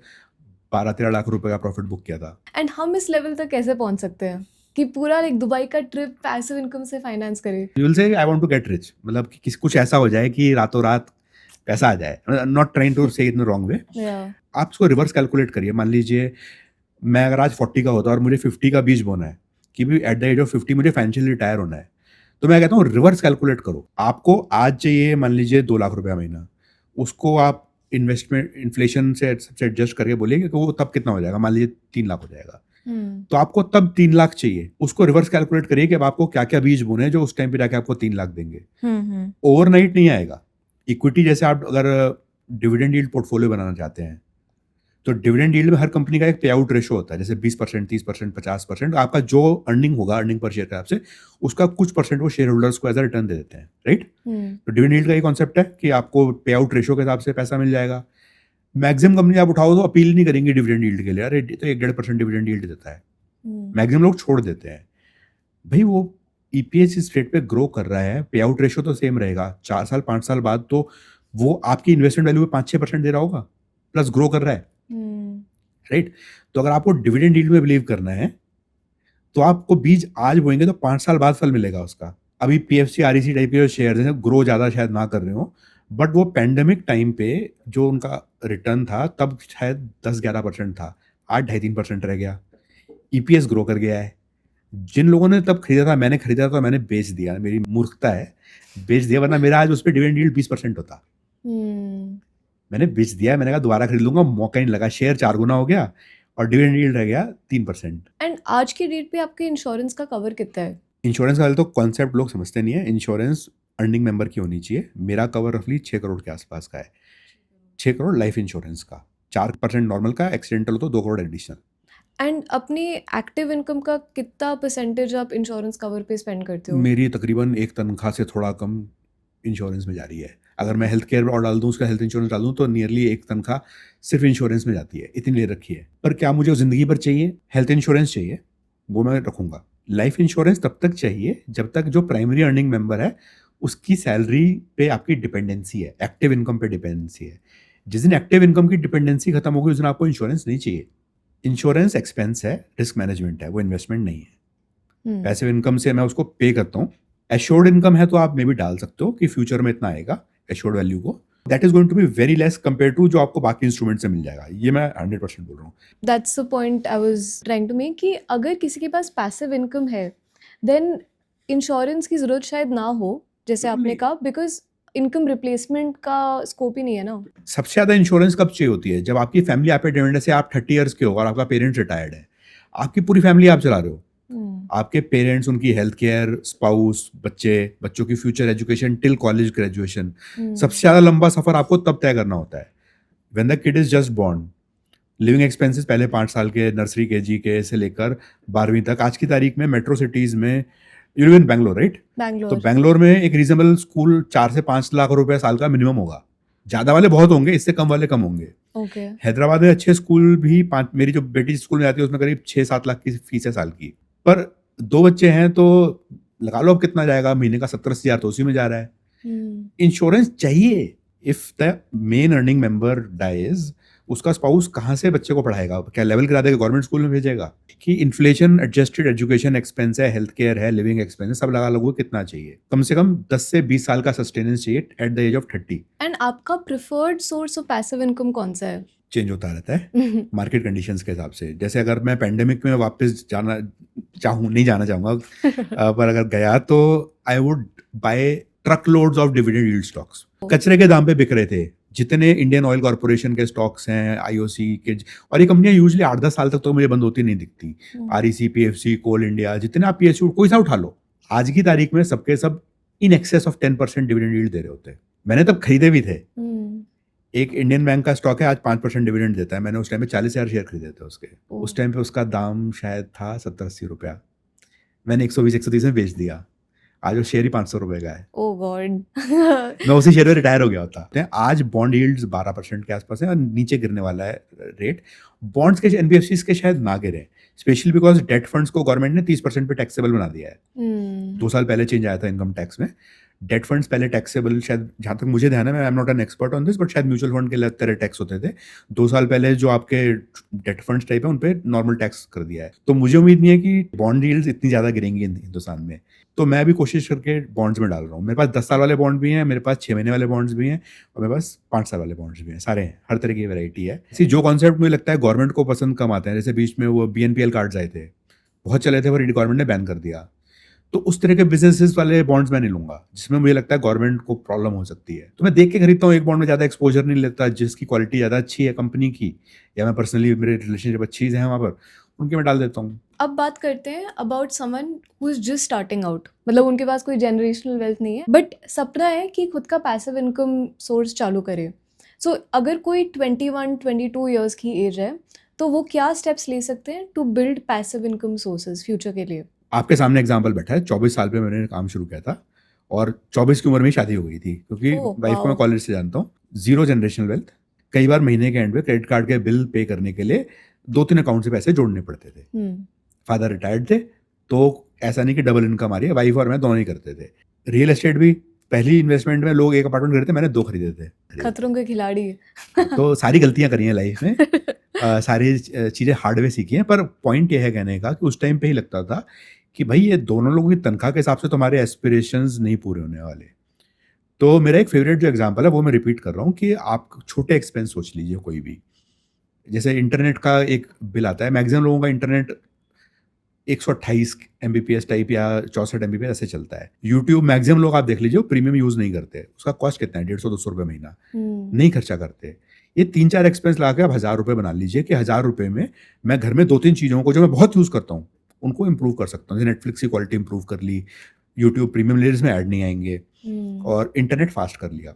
Speaker 1: 12-13 लाख रुपए का प्रॉफिट बुक किया था।
Speaker 2: एंड हम इस लेवल तक कैसे पहुंच सकते हैं कि पूरा लाइक दुबई का ट्रिप पैसिव इनकम से फाइनेंस करे?
Speaker 1: You will say I want to get rich, मतलब कि किसी कुछ ऐसा हो जाए कि रातों रात पैसा आ जाए। नॉट ट्राइंग टू से इन रॉन्ग वे।
Speaker 2: या
Speaker 1: आप इसको रिवर्स कैलकुलेट करिए। मान लीजिए मैं अगर आज 40 का होता और मुझे 50 का बीज बोना है कि भी एट द एज ऑफ 50 मुझे फाइनेंशियली रिटायर होना है, तो मैं कहता हूँ रिवर्स कैलकुलेट करो। आपको आज चाहिए मान लीजिए 2 लाख रुपया महीना, उसको आप इन्वेस्टमेंट इन्फ्लेशन से सबसे एडजस्ट करके बोलिए कि वो तब कितना हो जाएगा, मान लीजिए 3 लाख हो जाएगा, तो आपको तब 3 लाख चाहिए। उसको रिवर्स कैलकुलेट करिए कि अब आपको क्या क्या बीज बोने हैं जो उस टाइम पे जाके आपको 3 लाख देंगे। ओवरनाइट नहीं आएगा। इक्विटी जैसे आप अगर डिविडेंड यील्ड पोर्टफोलियो बनाना चाहते हैं तो डिविडेंड यील्ड में हर कंपनी का एक पे आउट रेशो होता है, जैसे 20%, 30%, 50%। आपका जो अर्निंग होगा, अर्निंग पर शेयर के हिसाब से, उसका कुछ परसेंट वो शेयर होल्डर्स को एज अ रिटर्न दे देते हैं, राइट। तो डिविडेंड यील्ड का ये कॉन्सेप्ट है कि आपको पे आउट रेशो के हिसाब से पैसा मिल जाएगा। मैक्सिमम कंपनी आप उठाओ तो अपील नहीं करेंगे डिविडेंड यील्ड के लिए, अरे तो 1-1.5% डिविडेंड यील्ड देता है। मैक्सिमम लोग छोड़ देते हैं। भाई वो EPS इस रेट पे ग्रो कर रहा है, पे आउट रेशो तो सेम रहेगा। 4 साल 5 साल बाद तो वो आपकी इन्वेस्टमेंट वैल्यू में 5-6% दे रहा होगा, प्लस ग्रो कर रहा है, राइट। तो अगर आपको डिविडेंड यील्ड में बिलीव करना है तो आपको बीज आज बोएंगे तो 5 साल बाद फल मिलेगा उसका। अभी PFC REC टाइप के जो शेयर्स हैं ग्रो ज़्यादा शायद ना कर रहे हो, बट वो पैंडेमिक टाइम पे जो उनका रिटर्न था तब शायद 10-11% था, आज 2.5-3% रह गया। EPS ग्रो कर गया है। जिन लोगों ने तब खरीदा था, मैंने खरीदा था, मैंने बेच दिया, मेरी मूर्खता है, बेच दिया, वरना मेरा आज उस पर डिविडेंड यील्ड 20% होता। मैंने बेच दिया, मैंने कहा दोबारा खरीद लूंगा, मौका नहीं लगा, शेयर 4 गुना हो गया और डिविडेंड यील्ड रह गया 3%।
Speaker 2: एंड आज की डेट पे आपके इंश्योरेंस का कवर कितना है?
Speaker 1: इंश्योरेंस का तो कॉन्सेप्ट लोग समझते नहीं है। इंश्योरेंस अर्निंग मेंबर की होनी चाहिए। मेरा कवर रफली 6 करोड़ के आसपास का है। 6 करोड़ लाइफ इंश्योरेंस का, 4% नॉर्मल का, एक्सीडेंटल हो तो 2 करोड़ एडिशनल।
Speaker 2: एंड अपनी एक्टिव इनकम का कितना परसेंटेज आप इंश्योरेंस कवर पे स्पेंड करते हो?
Speaker 1: मेरी तकरीबन एक तनख्वाह से थोड़ा कम इंश्योरेंस में जा रही है। अगर मैं हेल्थ केयर और डाल दूँ, उसका हेल्थ इंश्योरेंस डाल दूँ, तो नियरली एक तनख्वाह सिर्फ इंश्योरेंस में जाती है, इतनी ले रखी है। पर क्या मुझे ज़िंदगी भर चाहिए? हेल्थ इंश्योरेंस चाहिए, वो मैं रखूँगा। लाइफ इंश्योरेंस तब तक चाहिए जब तक जो प्राइमरी अर्निंग मेंबर है उसकी सैलरी पे आपकी डिपेंडेंसी है, एक्टिव इनकम पे डिपेंडेंसी है। जिस दिन एक्टिव इनकम की डिपेंडेंसी खत्म होगी, उस दिन आपको इंश्योरेंस नहीं चाहिए। इंश्योरेंस एक्सपेंस है, रिस्क मैनेजमेंट है, वो इन्वेस्टमेंट नहीं है। पैसिव इनकम से मैं उसको पे करता हूँ। एश्योर्ड इनकम है तो आप मे भी डाल सकते हो कि फ्यूचर में इतना आएगा एश्योर्ड वैल्यू को। That is going to be very less compare to जो आपको बाकी इंस्ट्रूमेंट से मिल जाएगा। ये मैं 100% बोल रहा हूँ।
Speaker 2: That's the point I was trying to make कि अगर किसी के पास पैसिव इनकम है देन इंश्योरेंस की ज़रूरत शायद ना हो, जैसे आपने कहा, बिकॉज इनकम रिप्लेसमेंट का स्कोप ही नहीं है ना।
Speaker 1: सबसे ज़्यादा इंश्योरेंस कब चाहिए होती है? जब आपकी फैमिली आप पे डिपेंड है। से आप 30 ईयर्स के हो और आपका पेरेंट्स रिटायर्ड है, आपकी पूरी फैमिली आप चला रहे हो। आपके पेरेंट्स, उनकी हेल्थ केयर, स्पाउस, बच्चे, बच्चों की future education till college graduation, सबसे ज़्यादा लंबा सफ़र आपको तब तय करना होता है when the kid is just born. Living expenses पहले 5 साल के नर्सरी केजी के से लेकर 12वीं तक। आज की तारीख में मेट्रो सिटीज़ में, you live in Bangalore right? तो
Speaker 2: बैंगलोर
Speaker 1: बैंगलोर में एक रीजनेबल स्कूल 4 से 5 लाख रुपए साल का मिनिमम होगा। ज़्यादा वाले बहुत होंगे, इससे कम वाले कम होंगे।
Speaker 2: ओके
Speaker 1: हैदराबाद में अच्छे स्कूल भी मेरी जो बेटी स्कूल में जाती है उसमें करीब 6-7 लाख की फीस है साल की। पर 2 बच्चे हैं तो लगा लो अब कितना जाएगा, महीने का 70-80 हज़ार तो उसी में जा रहा है। इंश्योरेंस चाहिए। If the main earning member dies, उसका स्पाउस कहाँ से बच्चे को पढ़ाएगा? क्या लेवल गिरा देगा, गवर्नमेंट स्कूल में भेजेगा? कि इन्फ्लेशन एडजस्टेड एजुकेशन एक्सपेंस है, हेल्थ केयर है, लिविंग एक्सपेंस है, सब लगा लगो कितना चाहिए? कम से कम 10 से 20 साल का सस्टेनेंस चाहिए at the age of 30।
Speaker 2: And आपका preferred source of passive income कौन सा है?
Speaker 1: चेंज होता रहता है मार्केट कंडीशंस के हिसाब से। जैसे अगर मैं पेंडेमिक में वापस जाना नहीं जाना चाहूँगा पर अगर गया तो I would buy truck loads of dividend yield stocks. कचरे के दाम पे बिक रहे थे जितने इंडियन ऑयल कॉर्पोरेशन के स्टॉक्स हैं, आईओसी के, और ये कंपनियां यूजुअली 8-10 साल तक तो मुझे बंद होती नहीं दिखती। आरईसी, पीएफसी, कोल इंडिया, जितने आप पीएसयू कोई सा उठा लो, आज की तारीख में सबके सब in excess of 10% dividend yield दे रहे होते हैं। मैंने तब खरीदे भी थे। एक इंडियन बैंक का स्टॉक है, आज 5% डिविडेंड देता है। मैंने उस टाइम पे 40,000 शेयर खरीदे थे उसके। उस टाइम पे उसका दाम शायद था 70-80 रुपया। मैंने 120-130 में बेच दिया। आज वो शेयर ही 500 रुपए का है।
Speaker 2: ओह गॉड
Speaker 1: मैं उसी शेयर में रिटायर हो गया होता। आज बॉन्ड यील्ड्स 12% के आसपास है और नीचे गिरने वाला है रेट। बॉन्ड्स के, एनबीएफसीज के शायद ना गिरे, स्पेशली बिकॉज डेट फंड्स को गवर्नमेंट ने 30% पे टैक्सेबल बना दिया है। 2 साल पहले चेंज आया था इनकम टैक्स में। डेट फंड्स पहले टैक्सेबल, शायद जहाँ तक मुझे ध्यान है, मैं I am not an expert on this, but शायद म्यूचुअल फंड के तरह टैक्स होते थे। 2 साल पहले जो आपके डेट फंड्स टाइप है उन पे नॉर्मल टैक्स कर दिया है। तो मुझे उम्मीद नहीं है कि बॉन्ड यील्ड्स इतनी ज़्यादा गिरेंगी हिंदुस्तान में। तो मैं भी कोशिश करके बॉन्ड्स में डाल रहा हूँ। मेरे पास 10 साल वाले बॉन्ड भी हैं, मेरे पास 6 महीने वाले बॉन्ड्स भी हैं, और मेरे पास 5 साल वाले बॉन्ड्स भी हैं। सारे हैं, हर तरह की वैरायटी है। इसी जो कॉन्सेप्ट मुझे लगता है गवर्नमेंट को पसंद कम आते हैं, जैसे बीच में वो बीएनपीएल कार्ड्स आए थे, बहुत चले थे, पर गवर्नमेंट ने बैन कर दिया। तो उस तरह के बिजनेसेस वाले बॉन्ड्स मैं नहीं लूंगा जिसमें मुझे लगता है गवर्नमेंट को प्रॉब्लम हो सकती है। तो मैं देख के खरीदता हूँ। एक बॉन्ड में ज़्यादा एक्सपोजर नहीं लेता, जिसकी क्वालिटी ज़्यादा अच्छी है कंपनी की, या मैं पर्सनली मेरे रिलेशनशिप अच्छी है वहाँ पर, उनके मैं डाल देता हूँ।
Speaker 2: अब बात करते हैं about someone who is just starting out, मतलब उनके पास कोई जनरेशनल वेल्थ नहीं है बट सपना है कि खुद का पैसिव इनकम सोर्स चालू करे। सो अगर कोई 21-22 ईयर्स की एज है तो वो क्या स्टेप्स ले सकते हैं to build passive income sources future के लिए?
Speaker 1: आपके सामने एग्जाम्पल बैठा है। 24 साल पे मैंने काम शुरू किया था और 24 की उम्र में ही शादी हो गई थी, क्योंकि वाइफ को मैं कॉलेज से जानता हूँ। 0 जनरेशनल वेल्थ। कई बार महीने के एंड पे क्रेडिट कार्ड के बिल पे करने के लिए 2-3 अकाउंट से पैसे जोड़ने पड़ते थे। फादर रिटायर्ड थे, तो ऐसा नहीं कि डबल इनकम आ रही है, वाइफ और मैं दोनों ही करते थे। रियल एस्टेट भी, पहली इन्वेस्टमेंट में लोग एक अपार्टमेंट खरीदते, मैंने 2 खरीदे थे।
Speaker 2: खतरों के खिलाड़ी
Speaker 1: तो सारी गलतियां करी हैं लाइफ में, सारी चीज़ें हार्ड वे सीखी हैं। पर पॉइंट ये है कहने का कि उस टाइम पे ही लगता था कि भाई ये दोनों लोगों की तनख्वाह के हिसाब से तुम्हारे एस्पिरेशंस नहीं पूरे होने वाले। तो मेरा एक फेवरेट जो एग्जांपल है वो मैं रिपीट कर रहा हूँ कि आप छोटे एक्सपेंस सोच लीजिए कोई भी। जैसे इंटरनेट का एक बिल आता है, मैक्सिमम लोगों का इंटरनेट 128 MBPS टाइप या 64 MBPS ऐसे चलता है। यूट्यूब मैक्सिमम लोग आप देख लीजिए प्रीमियम यूज़ नहीं करते। उसका कॉस्ट कितना है? 150-200 रुपये महीना नहीं खर्चा करते। ये 3-4 एक्सपेंस ला के आप 1000 रुपये बना लीजिए कि 1000 रुपये में मैं घर में 2-3 चीज़ों को जो मैं बहुत यूज़ करता हूँ उनको इंप्रूव कर सकता हूँ। जैसे नेटफ्लिक्स की क्वालिटी इंप्रूव कर ली, यूट्यूब प्रीमियम लेयर्स में ऐड नहीं आएंगे, और इंटरनेट फास्ट कर लिया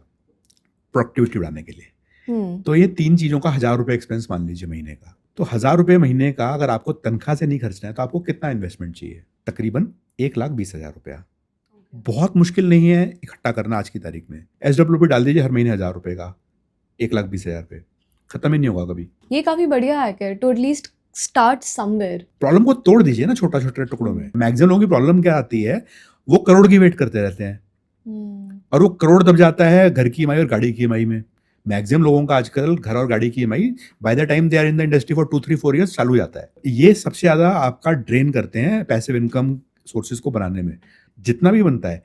Speaker 1: प्रोडक्टिविटी बढ़ाने के लिए। तो ये 3 चीज़ों का 1000 रुपये एक्सपेंस मान लीजिए महीने का। तो 1000 रुपये महीने का अगर आपको तनख्वाह से नहीं खर्चना है तो आपको कितना इन्वेस्टमेंट चाहिए? तकरीबन 1,20,000 रुपया। बहुत मुश्किल नहीं है इकट्ठा करना आज की तारीख में। SWP डाल दीजिए हर महीने 1000 रुपए का, 1,20,000 पे, खत्म ही नहीं होगा कभी।
Speaker 2: ये काफी बढ़िया हैक है to at least start somewhere.
Speaker 1: Problem को तोड़ दीजिए ना छोटा छोटे टुकड़ों में। मैक्सिमम लोगों की प्रॉब्लम क्या आती है, वो करोड़ की वेट करते रहते हैं और वो करोड़ दब जाता है घर की ईएमआई और गाड़ी की ईएमआई में। मैक्सिमम लोगों का आजकल घर और गाड़ी की EMI by the time they are in the industry for 2-3-4 years चालू हो जाता है। ये सबसे ज्यादा आपका ड्रेन करते हैं पैसिव इनकम सोर्सेज को बनाने में। जितना भी बनता है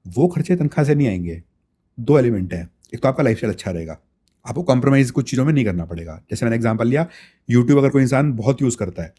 Speaker 1: वो खर्चे तनख्वाह से नहीं आएंगे। दो एलिमेंट है, एक तो आपका लाइफस्टाइल अच्छा रहेगा, आपको कॉम्प्रोमाइज कुछ चीज़ों में नहीं करना पड़ेगा। जैसे मैंने एग्जांपल लिया, यूट्यूब अगर कोई इंसान बहुत यूज़ करता है,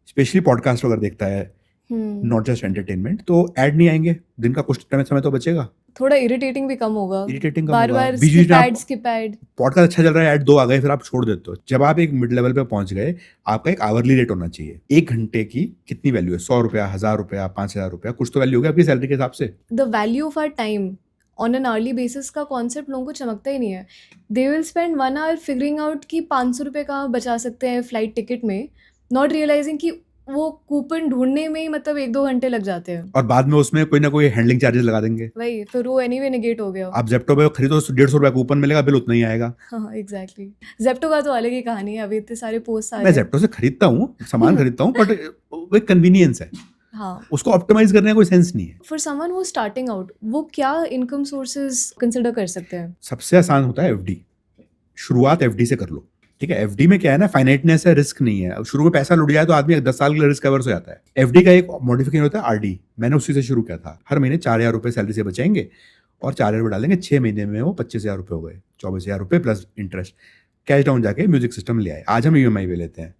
Speaker 1: स्पेशली पॉडकास्ट अगर देखता है, नॉट जस्ट एंटरटेनमेंट, तो ऐड नहीं आएंगे, दिन का कुछ समय तो बचेगा।
Speaker 2: थोड़ा इरिटेटिंग भी कम होगा,
Speaker 1: इरिटेटिंग कम
Speaker 2: बार
Speaker 1: होगा।
Speaker 2: बार
Speaker 1: बीच बीच में आप
Speaker 2: स्किप ऐड।
Speaker 1: पॉडकास्ट अच्छा चल रहा है, ऐड 2 आ गए, फिर आप छोड़ देते हो। जब आप एक मिड लेवल पे पहुंच गए, आपका एक आवरली रेट होना चाहिए। 1 घंटे की कितनी वैल्यू है? 100 रुपया, 1000 रुपया, 5000 रुपया, कुछ तो वैल्यू होगी आपकी सैलरी के हिसाब से।
Speaker 2: The value of our time on an early basis का कॉन्सेप्ट लोगों को चमकता ही नहीं है। They will spend 1 hour figuring out कि 500 रुपये कहाँ बचा सकते हैं फ्लाइट टिकट में, नॉट रियलाइजिंग कि वो कूपन ढूंढने में ही मतलब 1-2 घंटे लग जाते हैं।
Speaker 1: और बाद में उसमें कोई ना कोई हैंडलिंग चार्जेस लगा देंगे।
Speaker 2: वही फिर वो एनीवे नेगेट हो गया।
Speaker 1: आप जेप्टो पे खरीदो, 150 रुपया कूपन मिलेगा, बिल उतना ही आएगा।
Speaker 2: हाँ एग्जैक्टली। जेप्टो का तो अलग ही कहानी है, अभी इतने सारे पोस्ट आ
Speaker 1: मैं
Speaker 2: रहे हैं।
Speaker 1: जेप्टो से खरीदता हूँ, सामान खरीदता हूँ, बट वो एक कन्वीनियंस है,
Speaker 2: हाँ,
Speaker 1: उसको ऑप्टिमाइज करने का कोई सेंस नहीं है।
Speaker 2: For someone who starting out, वो क्या इनकम सोर्सेज कंसिडर कर सकते हैं?
Speaker 1: सबसे आसान होता है एफडी। शुरुआत एफडी से कर लो, ठीक है। एफडी में क्या है ना, फाइनाइटनेस है, रिस्क नहीं है। शुरू में पैसा लुट जाए तो आदमी 10 साल के लिए रिस्क कवर्स हो जाता है। एफडी का एक मॉडिफिकेशन होता है आरडी, मैंने उसी से शुरू किया था। हर महीने 4000 रुपये सैलरी से बचाएंगे और 4000 रुपये डालेंगे, 6 महीने में वो 25,000 रुपये हो गए, 24,000 रुपये प्लस इंटरेस्ट। कैश डाउन जाके म्यूजिक सिस्टम ले आए। आज हम ईएमआई पे लेते हैं,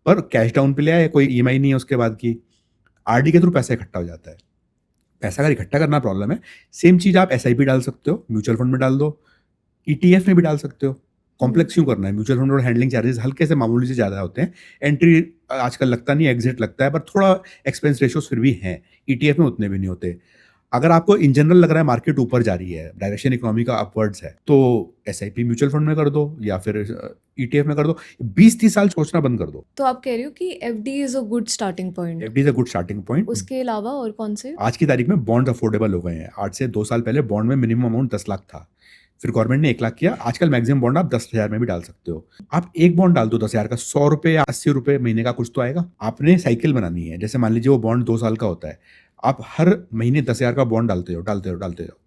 Speaker 1: पर कैश डाउन पे ले आए, कोई ईएमआई नहीं है उसके बाद की। आरडी के थ्रू पैसा इकट्ठा हो जाता है। पैसा अगर इकट्ठा करना प्रॉब्लम है, सेम चीज आप एसआईपी डाल सकते हो, म्यूचुअल फंड में डाल दो, ईटीएफ में भी डाल सकते हो। कॉम्प्लेक्स क्यों करना है? म्यूचुअल फंड और हैंडलिंग चार्जेस हल्के से मामूली से ज़्यादा होते हैं। एंट्री आजकल लगता नहीं, एग्जिट लगता है, पर थोड़ा एक्सपेंस रेशियोज फिर भी हैं। ईटीएफ में उतने भी नहीं होते। अगर आपको इन जनरल लग रहा है मार्केट ऊपर जा रही है, डायरेक्शन इकोनॉमी का अपवर्ड्स है, तो एसआईपी म्यूचुअल फंड में कर दो या फिर ईटीएफ में कर दो। 20-30 साल सोचना बंद कर दो।
Speaker 2: तो आप कह रहे हो कि FD is a good starting point.
Speaker 1: FD is a good starting point.
Speaker 2: उसके अलावा और कौन से?
Speaker 1: आज की तारीख में बॉन्ड अफोर्डेबल हो गए हैं। 8 से 2 साल पहले बॉन्ड में मिनिमम अमाउंट 10 लाख था, फिर गवर्नमेंट ने 1 लाख किया। आजकल मैक्सिमम बॉन्ड आप 10,000 में भी डाल सकते हो। आप एक बॉन्ड डाल दो 10,000 का, 100 रुपये या 80 रुपये महीने का कुछ तो आएगा। आपने साइकिल बनानी है, जैसे मान लीजिए वो बॉन्ड 2 साल का होता है, आप हर महीने 10,000 का बॉन्ड डालते हो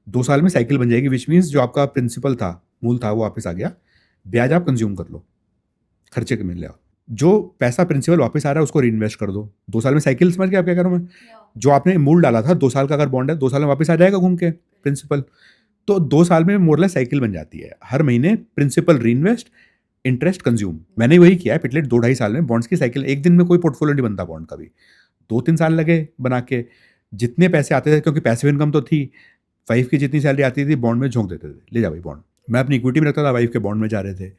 Speaker 1: 2 साल में साइकिल बन जाएगी। विच मीन्स जो आपका प्रिंसिपल था, मूल था, वो वापस आ गया। ब्याज आप कंज्यूम कर लो, खर्चे के मिल जाओ। जो पैसा प्रिंसिपल वापस आ रहा है उसको रीइन्वेस्ट कर दो। 2 साल में साइकिल, समझ गए आप क्या कह रहा हूँ मैं? जो आपने मूल डाला था 2 साल का अगर बॉन्ड है, 2 साल में वापस आ जाएगा घूम के प्रिंसिपल। तो 2 साल में मोरलेस साइकिल बन जाती है। हर महीने प्रिंसिपल रीइन्वेस्ट, इंटरेस्ट कंज्यूम। मैंने वही किया है पिछले 2-2.5 साल में। बॉन्ड्स की साइकिल, एक दिन में कोई पोर्टफोलियो नहीं बनता बॉन्ड का भी, 2-3 साल लगे बना के। जितने पैसे आते थे, क्योंकि पैसिव इनकम तो थी, वाइफ की जितनी सैलरी आती थी बॉन्ड में झोंक देते थे, ले जा भाई बॉन्ड। मैं अपनी इक्विटी में रखता था, वाइफ के बॉन्ड में जा रहे थे।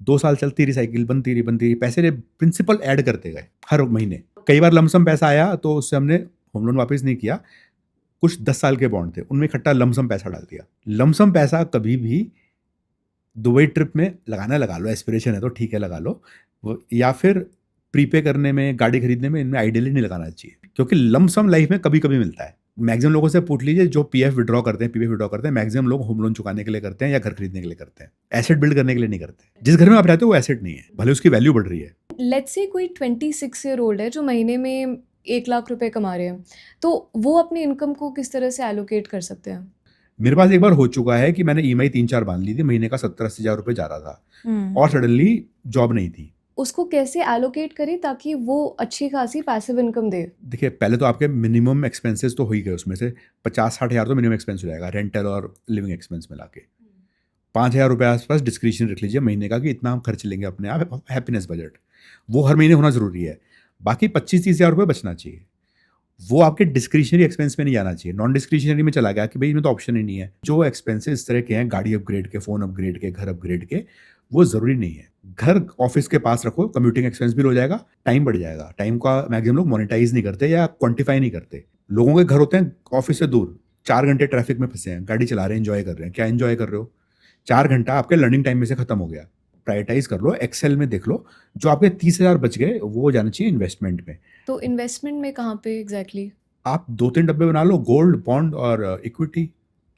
Speaker 1: 2 साल चलती रही साइकिल, बनती रही, पैसे प्रिंसिपल ऐड करते गए हर महीने। कई बार लमसम पैसा आया तो उससे हमने होम लोन वापस नहीं किया। कुछ 10 साल के बॉन्ड थे, उनमें इकट्ठा लमसम पैसा डाल दिया। लमसम पैसा कभी भी दुबई ट्रिप में लगाना लगा लो, एस्पिरेशन है तो ठीक है लगा लो, या फिर प्रीपे करने में, गाड़ी खरीदने में, इनमें आइडियली नहीं लगाना चाहिए, क्योंकि लमसम लाइफ में कभी कभी मिलता है। मैक्सिमम लोगों से पूछ लीजिए जो पीएफ विड्रॉ करते हैं, मैक्सिमम लोग होम लोन चुकाने के लिए करते हैं या घर खरीदने के लिए करते हैं, एसेट बिल्ड करने के लिए नहीं करते। जिस घर में आप रहते हो वो एसेट नहीं है, भले उसकी वैल्यू बढ़ रही है।
Speaker 2: लेट्स से कोई 26 ईयर ओल्ड है जो महीने में 1 लाख रुपए कमा रहे हैं, तो वो अपनी इनकम को किस तरह से एलोकेट कर सकते हैं?
Speaker 1: मेरे पास एक बार हो चुका है कि मैंने ईएमआई 3-4 बांध ली थी, महीने का 70-80 हज़ार रुपये जा रहा था और सडनली जॉब नहीं थी।
Speaker 2: उसको कैसे एलोकेट करें ताकि वो अच्छी खासी पैसिव इनकम दे?
Speaker 1: देखिए, पहले तो आपके मिनिमम एक्सपेंसेस तो हो ही गए, उसमें से 50-60 हज़ार तो मिनिमम एक्सपेंस हो जाएगा, रेंटल और लिविंग एक्सपेंस मिला के। 5,000 रुपये आसपास डिस्क्रिप्शन रख लीजिए महीने का कि इतना हम खर्च लेंगे अपने आप, हैप्पीनेस बजट, वो हर महीने होना ज़रूरी है। बाकी 25-30 हज़ार रुपये बचना चाहिए, वो आपके डिस्क्रिशनरी एक्सपेंस में नहीं जाना चाहिए। नॉन डिस्क्रिशनरी में चला गया कि भाई इसमें तो ऑप्शन ही नहीं है। जो एक्सपेंसेस इस तरह के हैं, गाड़ी अपग्रेड के, फ़ोन अपग्रेड के, घर अपग्रेड के, वो ज़रूरी नहीं है। घर ऑफिस के पास रखो, कम्यूटिंग एक्सपेंस भी हो जाएगा, टाइम बढ़ जाएगा। टाइम का मैक्सिमम लोग मोनेटाइज नहीं करते या क्वांटिफाई नहीं करते। लोगों के घर होते हैं ऑफिस से दूर, 4 घंटे ट्रैफिक में फंसे हैं, गाड़ी चला रहे हैं, एंजॉय कर रहे हैं। क्या एंजॉय कर रहे हो? 4 घंटा आपके लर्निंग टाइम में से खत्म हो गया। प्रायोरिटाइज कर लो, एक्सेल में देख लो, जो आपके 30,000 बच गए वो जाना चाहिए इन्वेस्टमेंट में।
Speaker 2: तो इन्वेस्टमेंट में कहाँ पे एग्जैक्टली?
Speaker 1: आप 2-3 डब्बे बना लो, गोल्ड, बॉन्ड और इक्विटी।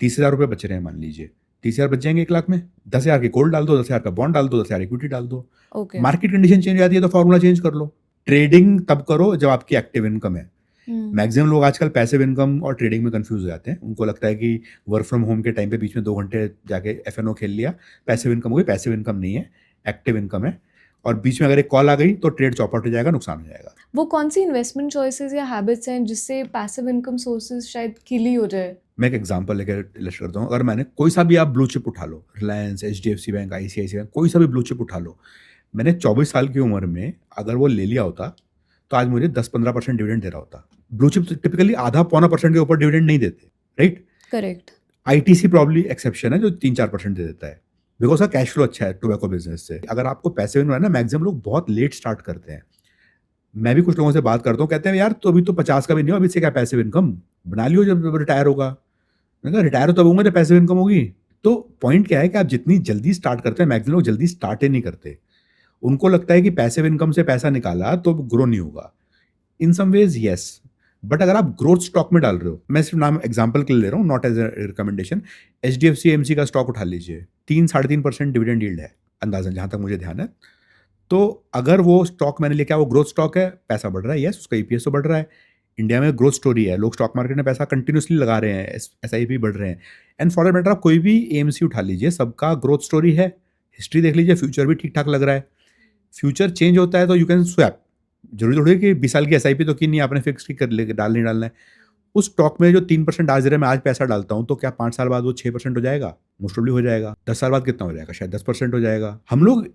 Speaker 1: 30,000 रुपये बच रहे हैं मान लीजिए, 30,000 बच जाएंगे 1 लाख में। 10,000 की गोल्ड डाल दो, 10,000 का बॉन्ड डाल दो, 10,000 इक्विटी डाल दो।
Speaker 2: ओके।
Speaker 1: मार्केट कंडीशन चेंज हो जाती है तो फॉर्मूला चेंज कर लो। ट्रेडिंग तब करो जब आपकी एक्टिव इनकम है। मैक्सिमम लोग आजकल पैसिव इनकम और ट्रेडिंग में कंफ्यूज हो जाते हैं। उनको लगता है कि वर्क फ्रॉम होम के टाइम पे बीच में 2 घंटे जाके FNO खेल लिया, पैसिव इनकम हो गई। पैसिव इनकम नहीं है, एक्टिव इनकम है। और बीच में अगर एक कॉल आ गई तो ट्रेड चौपट हो जाएगा, नुकसान हो जाएगा।
Speaker 2: वो कौन सी इन्वेस्टमेंट चॉइसेस या हैबिट्स हैं जिससे पैसिव इनकम सोर्सेज शायद किल ही हो जाए?
Speaker 1: मैं एक एग्जांपल लेकर इलस्ट करता हूँ। अगर मैंने कोई सा भी आप ब्लू चिप उठा लो, Reliance, HDFC bank, ICICI bank, कोई सा भी ब्लू चिप उठा लो, मैंने 24 साल की उम्र में अगर वो ले लिया होता तो आज मुझे 10-15% डिविडेंड दे रहा होता। ब्लू चिप टिपिकली आधा पौना परसेंट के ऊपर डिविडेंड नहीं देते, right?
Speaker 2: Correct.
Speaker 1: ITC probably exception है जो 3-4% दे देता है, बिकॉज का कैश फ्लो अच्छा है टोबैको बिजनेस से। अगर आपको पैसे इनकम है ना, मैक्सिमम लोग बहुत लेट स्टार्ट करते हैं। मैं भी कुछ लोगों से बात करता हूँ, कहते हैं यार तो अभी तो 50 का भी नहीं हो, अभी से क्या पैसिव इनकम बना लियो जब रिटायर होगा। मैंने कहा रिटायर तब होगा जब पैसिव इनकम होगी। तो पॉइंट क्या है कि आप जितनी जल्दी स्टार्ट करते हैं, मैक्सिमम लोग जल्दी स्टार्ट ही नहीं करते। उनको लगता है कि पैसिव इनकम से पैसा निकाला तो ग्रो नहीं होगा। इन सम वेज यस, बट अगर आप ग्रोथ स्टॉक में डाल रहे हो, मैं सिर्फ नाम एग्जांपल के लिए ले रहा हूँ, not as a recommendation. HDFC AMC का स्टॉक उठा लीजिए, 3-3.5% डिविडेंड यील्ड है अंदाजन, जहां तक मुझे ध्यान है। तो अगर वो स्टॉक मैंने लेके, वो ग्रोथ स्टॉक है, पैसा बढ़ रहा है, यस, उसका EPS तो बढ़ रहा है। इंडिया में ग्रोथ स्टोरी है, लोग स्टॉक मार्केट में पैसा कंटिन्यूसली लगा रहे हैं, SIP बढ़ रहे हैं। एंड फॉर दैट मैटर आप कोई भी AMC उठा लीजिए, सबका ग्रोथ स्टोरी है। हिस्ट्री देख लीजिए, फ्यूचर भी ठीक ठाक लग रहा है। फ्यूचर चेंज होता है तो यू कैन स्वैप। जरूरी थोड़ी है कि 20 साल की SIP तो की नहीं, आपने फिक्स की कर ले, डाल नहीं डालना है। उस स्टॉक में जो 3% आज दे रहा है, मैं आज पैसा डालता हूँ तो क्या 5 साल बाद वो 6% हो जाएगा? मोस्ट प्रोबेबली हो जाएगा। 10 साल बाद कितना हो जाएगा? शायद 10% हो जाएगा। हम लोग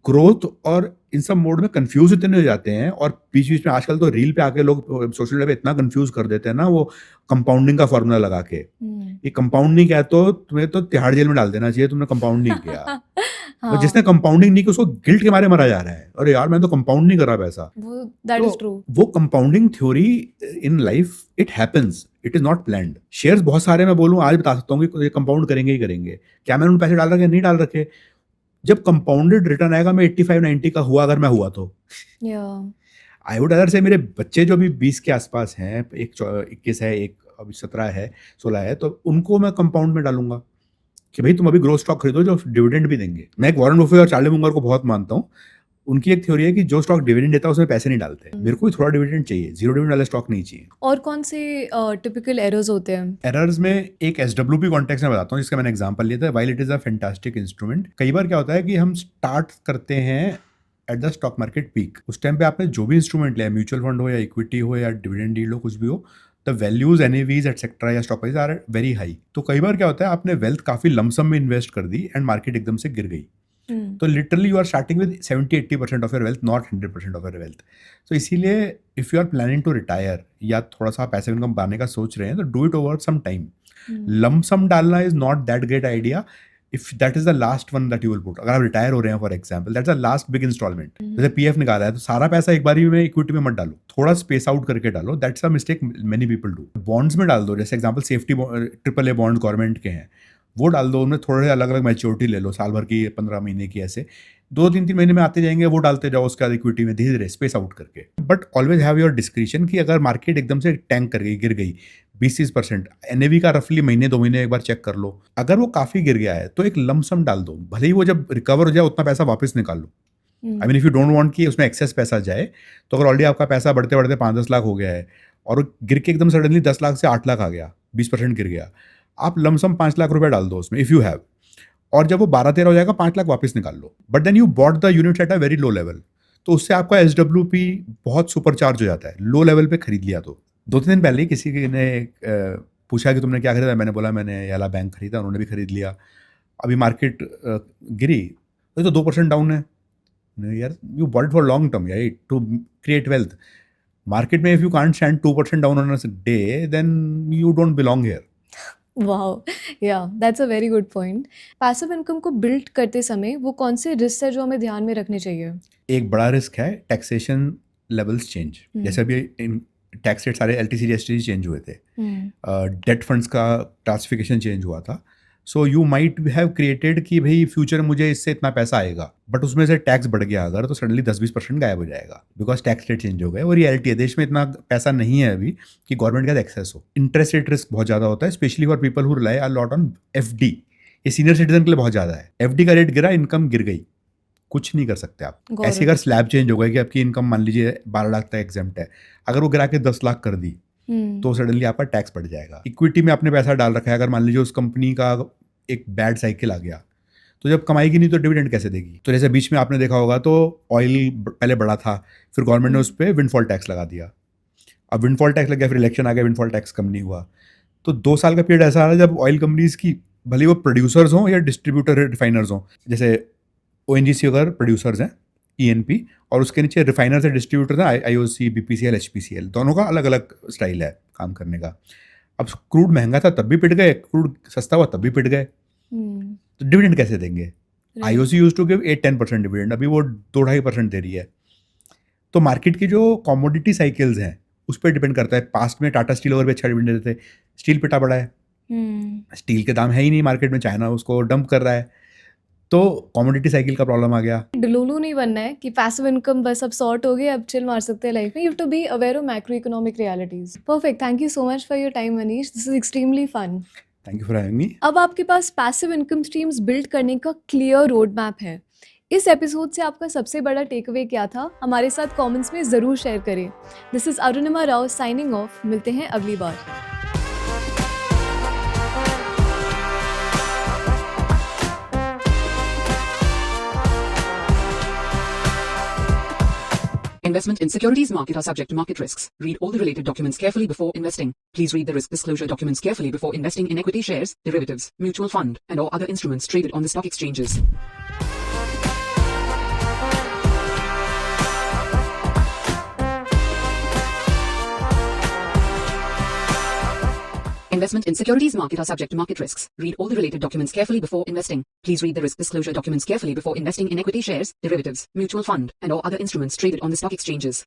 Speaker 1: ग्रोथ और इन सब मोड में कंफ्यूज इतने हो जाते हैं, और बीच बीच में आजकल तो रील पे आके लोग सोशल मीडिया पे इतना कंफ्यूज कर देते हैं ना, वो कंपाउंडिंग का फॉर्मूला लगा के। ये कंपाउंड नहीं किया तो तुम्हें तो तिहाड़ जेल में डाल देना चाहिए, तुमने कंपाउंड नहीं किया। और जिसने कंपाउंडिंग नहीं की उसको गिल्ट के मारे मरा जा रहा है, अरे यार मैं तो कंपाउंड नहीं कर रहा पैसा।
Speaker 2: वो दैट इज ट्रू।
Speaker 1: वो compounding theory in life, it happens, it is not planned. Shares बहुत सारे मैं बोलूँ आज बता सकता हूँ कि ये कंपाउंड करेंगे ही करेंगे। क्या मैंने उन पैसे डाल रखे? नहीं डाल रखे। जब कंपाउंडेड रिटर्न आएगा, मैं 85-90 का हुआ, अगर मैं हुआ तो आई वुड अदर से मेरे बच्चे जो भी 20 के आसपास हैं, एक 21 है, एक अभी 17 है, 16 है, तो उनको मैं कंपाउंड में डालूंगा कि भाई तुम अभी ग्रोथ स्टॉक खरीदो जो डिविडेंड भी देंगे। मैं एक वॉरेन बफेट और चार्ली मुंगर को बहुत मानता हूँ। उनकी एक थ्योरी है कि जो स्टॉक डिविडेंड देता है उसमें पैसे नहीं डालते। मेरे को भी थोड़ा डिविडेंड चाहिए, जीरो डिविडेंड वाला स्टॉक नहीं चाहिए।
Speaker 2: और कौन से टिपिकल एरर्स होते हैं?
Speaker 1: एरर्स में एक SWP कॉन्टेक्स्ट में बताता हूँ, जिसका मैंने एग्जांपल लिया था। While it is a fantastic instrument, कई बार क्या होता है कि हम स्टार्ट करते हैं at the stock market peak. उस टाइम पे आपने जो भी इंस्ट्रूमेंट लिया, म्यूचुअल फंड हो या इक्विटी हो या डिविडेंड यील्ड हो, कुछ भी हो, द वैल्यूज, NAVs एटसेट्रा या stock price are very high. तो कई बार क्या होता है, आपने वेल्थ काफी लमसम में इन्वेस्ट कर दी एंड मार्केट एकदम से गिर गई। तो literally you are starting with 70-80% of your wealth, not 100% of your wealth. तो इसीलिए if you are planning to retire या थोड़ा सा पैसिव इनकम पाने का सोच रहे हैं, तो do it over some time. Lump sum डालना is not that great idea if that is the last one that you will put. अगर आप रिटायर हो रहे हैं for example, that's the last big instalment. जैसे PF निकाला है तो सारा पैसा एक बार ही में इक्विटी में मत डालो, थोड़ा स्पेस आउट करके डालो। That's a mistake many people do. Bonds में डाल दो, जैसे example safety AAA bond government के हैं, वो डाल दो। उनमें थोड़े अलग अलग मैच्योरिटी ले लो, साल भर की, 15 महीने की, ऐसे 2-3 महीने में आते जाएंगे, वो डालते जाओ उसके बाद इक्विटी में धीरे धीरे स्पेस आउट करके। But always have your discretion कि अगर मार्केट एकदम से टैंक कर गई, गिर गई 20-30%, NAV का रफली महीने 2 महीने एक बार चेक कर लो, अगर वो काफी गिर गया है तो एक लमसम डाल दो। भले ही वो जब रिकवर हो जाए उतना पैसा वापस निकाल लो। I mean if you don't want कि उसमें एक्सेस पैसा जाए, तो अगर ऑलरेडी आपका पैसा बढ़ते बढ़ते 5-10 लाख हो गया है और गिर के एकदम सडनली 10 लाख से 8 लाख आ गया, 20% गिर गया, आप लमसम 5 लाख रुपए डाल दो उसमें इफ यू हैव। और जब वो 12-13 हो जाएगा, 5 लाख वापस निकाल लो। But then you bought the unit at a very low level, तो उससे आपका SWP बहुत सुपरचार्ज हो जाता है। लो लेवल पे खरीद लिया तो 2-3 दिन पहले किसी ने पूछा कि तुमने क्या खरीदा, मैंने बोला मैंने याला बैंक खरीदा, उन्होंने भी खरीद लिया। अभी मार्केट गिरी तो 2% डाउन है। यार you bought it for long term, right, to create wealth. Market में if you can't stand 2% down on a day, then you don't belong here.
Speaker 2: Wow, yeah that's a very good point. Passive income को build करते समय वो कौन से risk है जो हमें ध्यान में रखने चाहिए?
Speaker 1: एक बड़ा रिस्क है टैक्सेशन लेवल्स चेंज। जैसे अभी टैक्स रेट सारे LTC GST चेंज हुए थे, डेट फंड्स का क्लासिफिकेशन चेंज हुआ था। So you might have created कि भाई फ्यूचर मुझे इससे इतना पैसा आएगा, बट उसमें से टैक्स बढ़ गया अगर, तो सडनली 10-20% गायब हो जाएगा, बिकॉज टैक्स रेट चेंज हो गए। वो रियलिटी है, देश में इतना पैसा नहीं है अभी कि गवर्नमेंट का एक्सेस हो। इंटरेस्ट रेट रिस्क बहुत ज़्यादा होता है, specially for people who rely a lot on FD. ये सीनियर सिटीजन के लिए बहुत ज़्यादा है। एफडी का रेट गिरा, इनकम गिर गई, कुछ नहीं कर सकते आप।
Speaker 2: Got
Speaker 1: ऐसे
Speaker 2: it.
Speaker 1: अगर स्लैब चेंज हो गया कि आपकी इनकम मान लीजिए 12 लाख तक एग्जेम्प्ट है, अगर वो गिरा के 10 लाख कर दी तो सडनली आपका टैक्स बढ़ जाएगा। इक्विटी में आपने पैसा डाल रखा है, अगर मान लीजिए उस कंपनी का एक बैड साइकिल आ गया, तो जब कमाएगी नहीं तो डिविडेंड कैसे देगी? तो जैसे बीच में आपने देखा होगा तो ऑयल पहले बढ़ा था, फिर गवर्नमेंट ने उस पर विंडफॉल टैक्स लगा दिया। अब विंडफॉल टैक्स लग गया, फिर इलेक्शन आ गया, विंडफॉल टैक्स कम नहीं हुआ। तो 2 साल का पीरियड ऐसा आ रहा है जब ऑयल कंपनीज की, भले वो प्रोड्यूसर्स हों या डिस्ट्रीब्यूटर रिफाइनर्स हों, जैसे ONGC अगर प्रोड्यूसर्स हैं ENP, और उसके नीचे रिफाइनर्स है, डिस्ट्रीब्यूटर है IOC, BPCL, HPCL, दोनों का अलग अलग स्टाइल है काम करने का। अब क्रूड महंगा था तब भी पिट गए, क्रूड सस्ता हुआ तब भी पिट गए, तो डिविडेंड कैसे देंगे? IOC use to give 8-10% dividend, अभी वो 2-2.5% दे रही है। तो मार्केट की जो कॉमोडिटी साइकिल्स हैं उस पर डिपेंड करता है। पास्ट में टाटा स्टील और भी अच्छा डिविडेंड देते थे, स्टील पिटा पड़ा है, स्टील के दाम है ही नहीं मार्केट में, चाइना उसको डंप कर रहा है, तो कॉमोडिटी साइकिल का प्रॉब्लम आ गया।
Speaker 2: डुलुलु नहीं बनना है कि पैसिव इनकम बस अब सॉर्ट हो गए, अब चिल मार सकते हैं लाइफ में। You have to be aware of macro economic realities. Perfect, thank you so much for your time Manish, this is extremely fun.
Speaker 1: Thank you for having me.
Speaker 2: अब आपके पास पैसिव इनकम स्ट्रीम्स बिल्ड करने का clear road map है। इस episode से आपका सबसे बड़ा टेक अवे क्या था, हमारे साथ कमेंट्स में ज़रूर शेयर करें। This is Arunima Rao signing off. मिलते हैं अगली बार।
Speaker 3: Investment in securities market are subject to market risks. Read all the related documents carefully before investing. Please read the risk disclosure documents carefully before investing in equity shares, derivatives, mutual fund, and or other instruments traded on the stock exchanges. Investment in securities market are subject to market risks. Read all the related documents carefully before investing. Please read the risk disclosure documents carefully before investing in equity shares, derivatives, mutual fund, and or other instruments traded on the stock exchanges.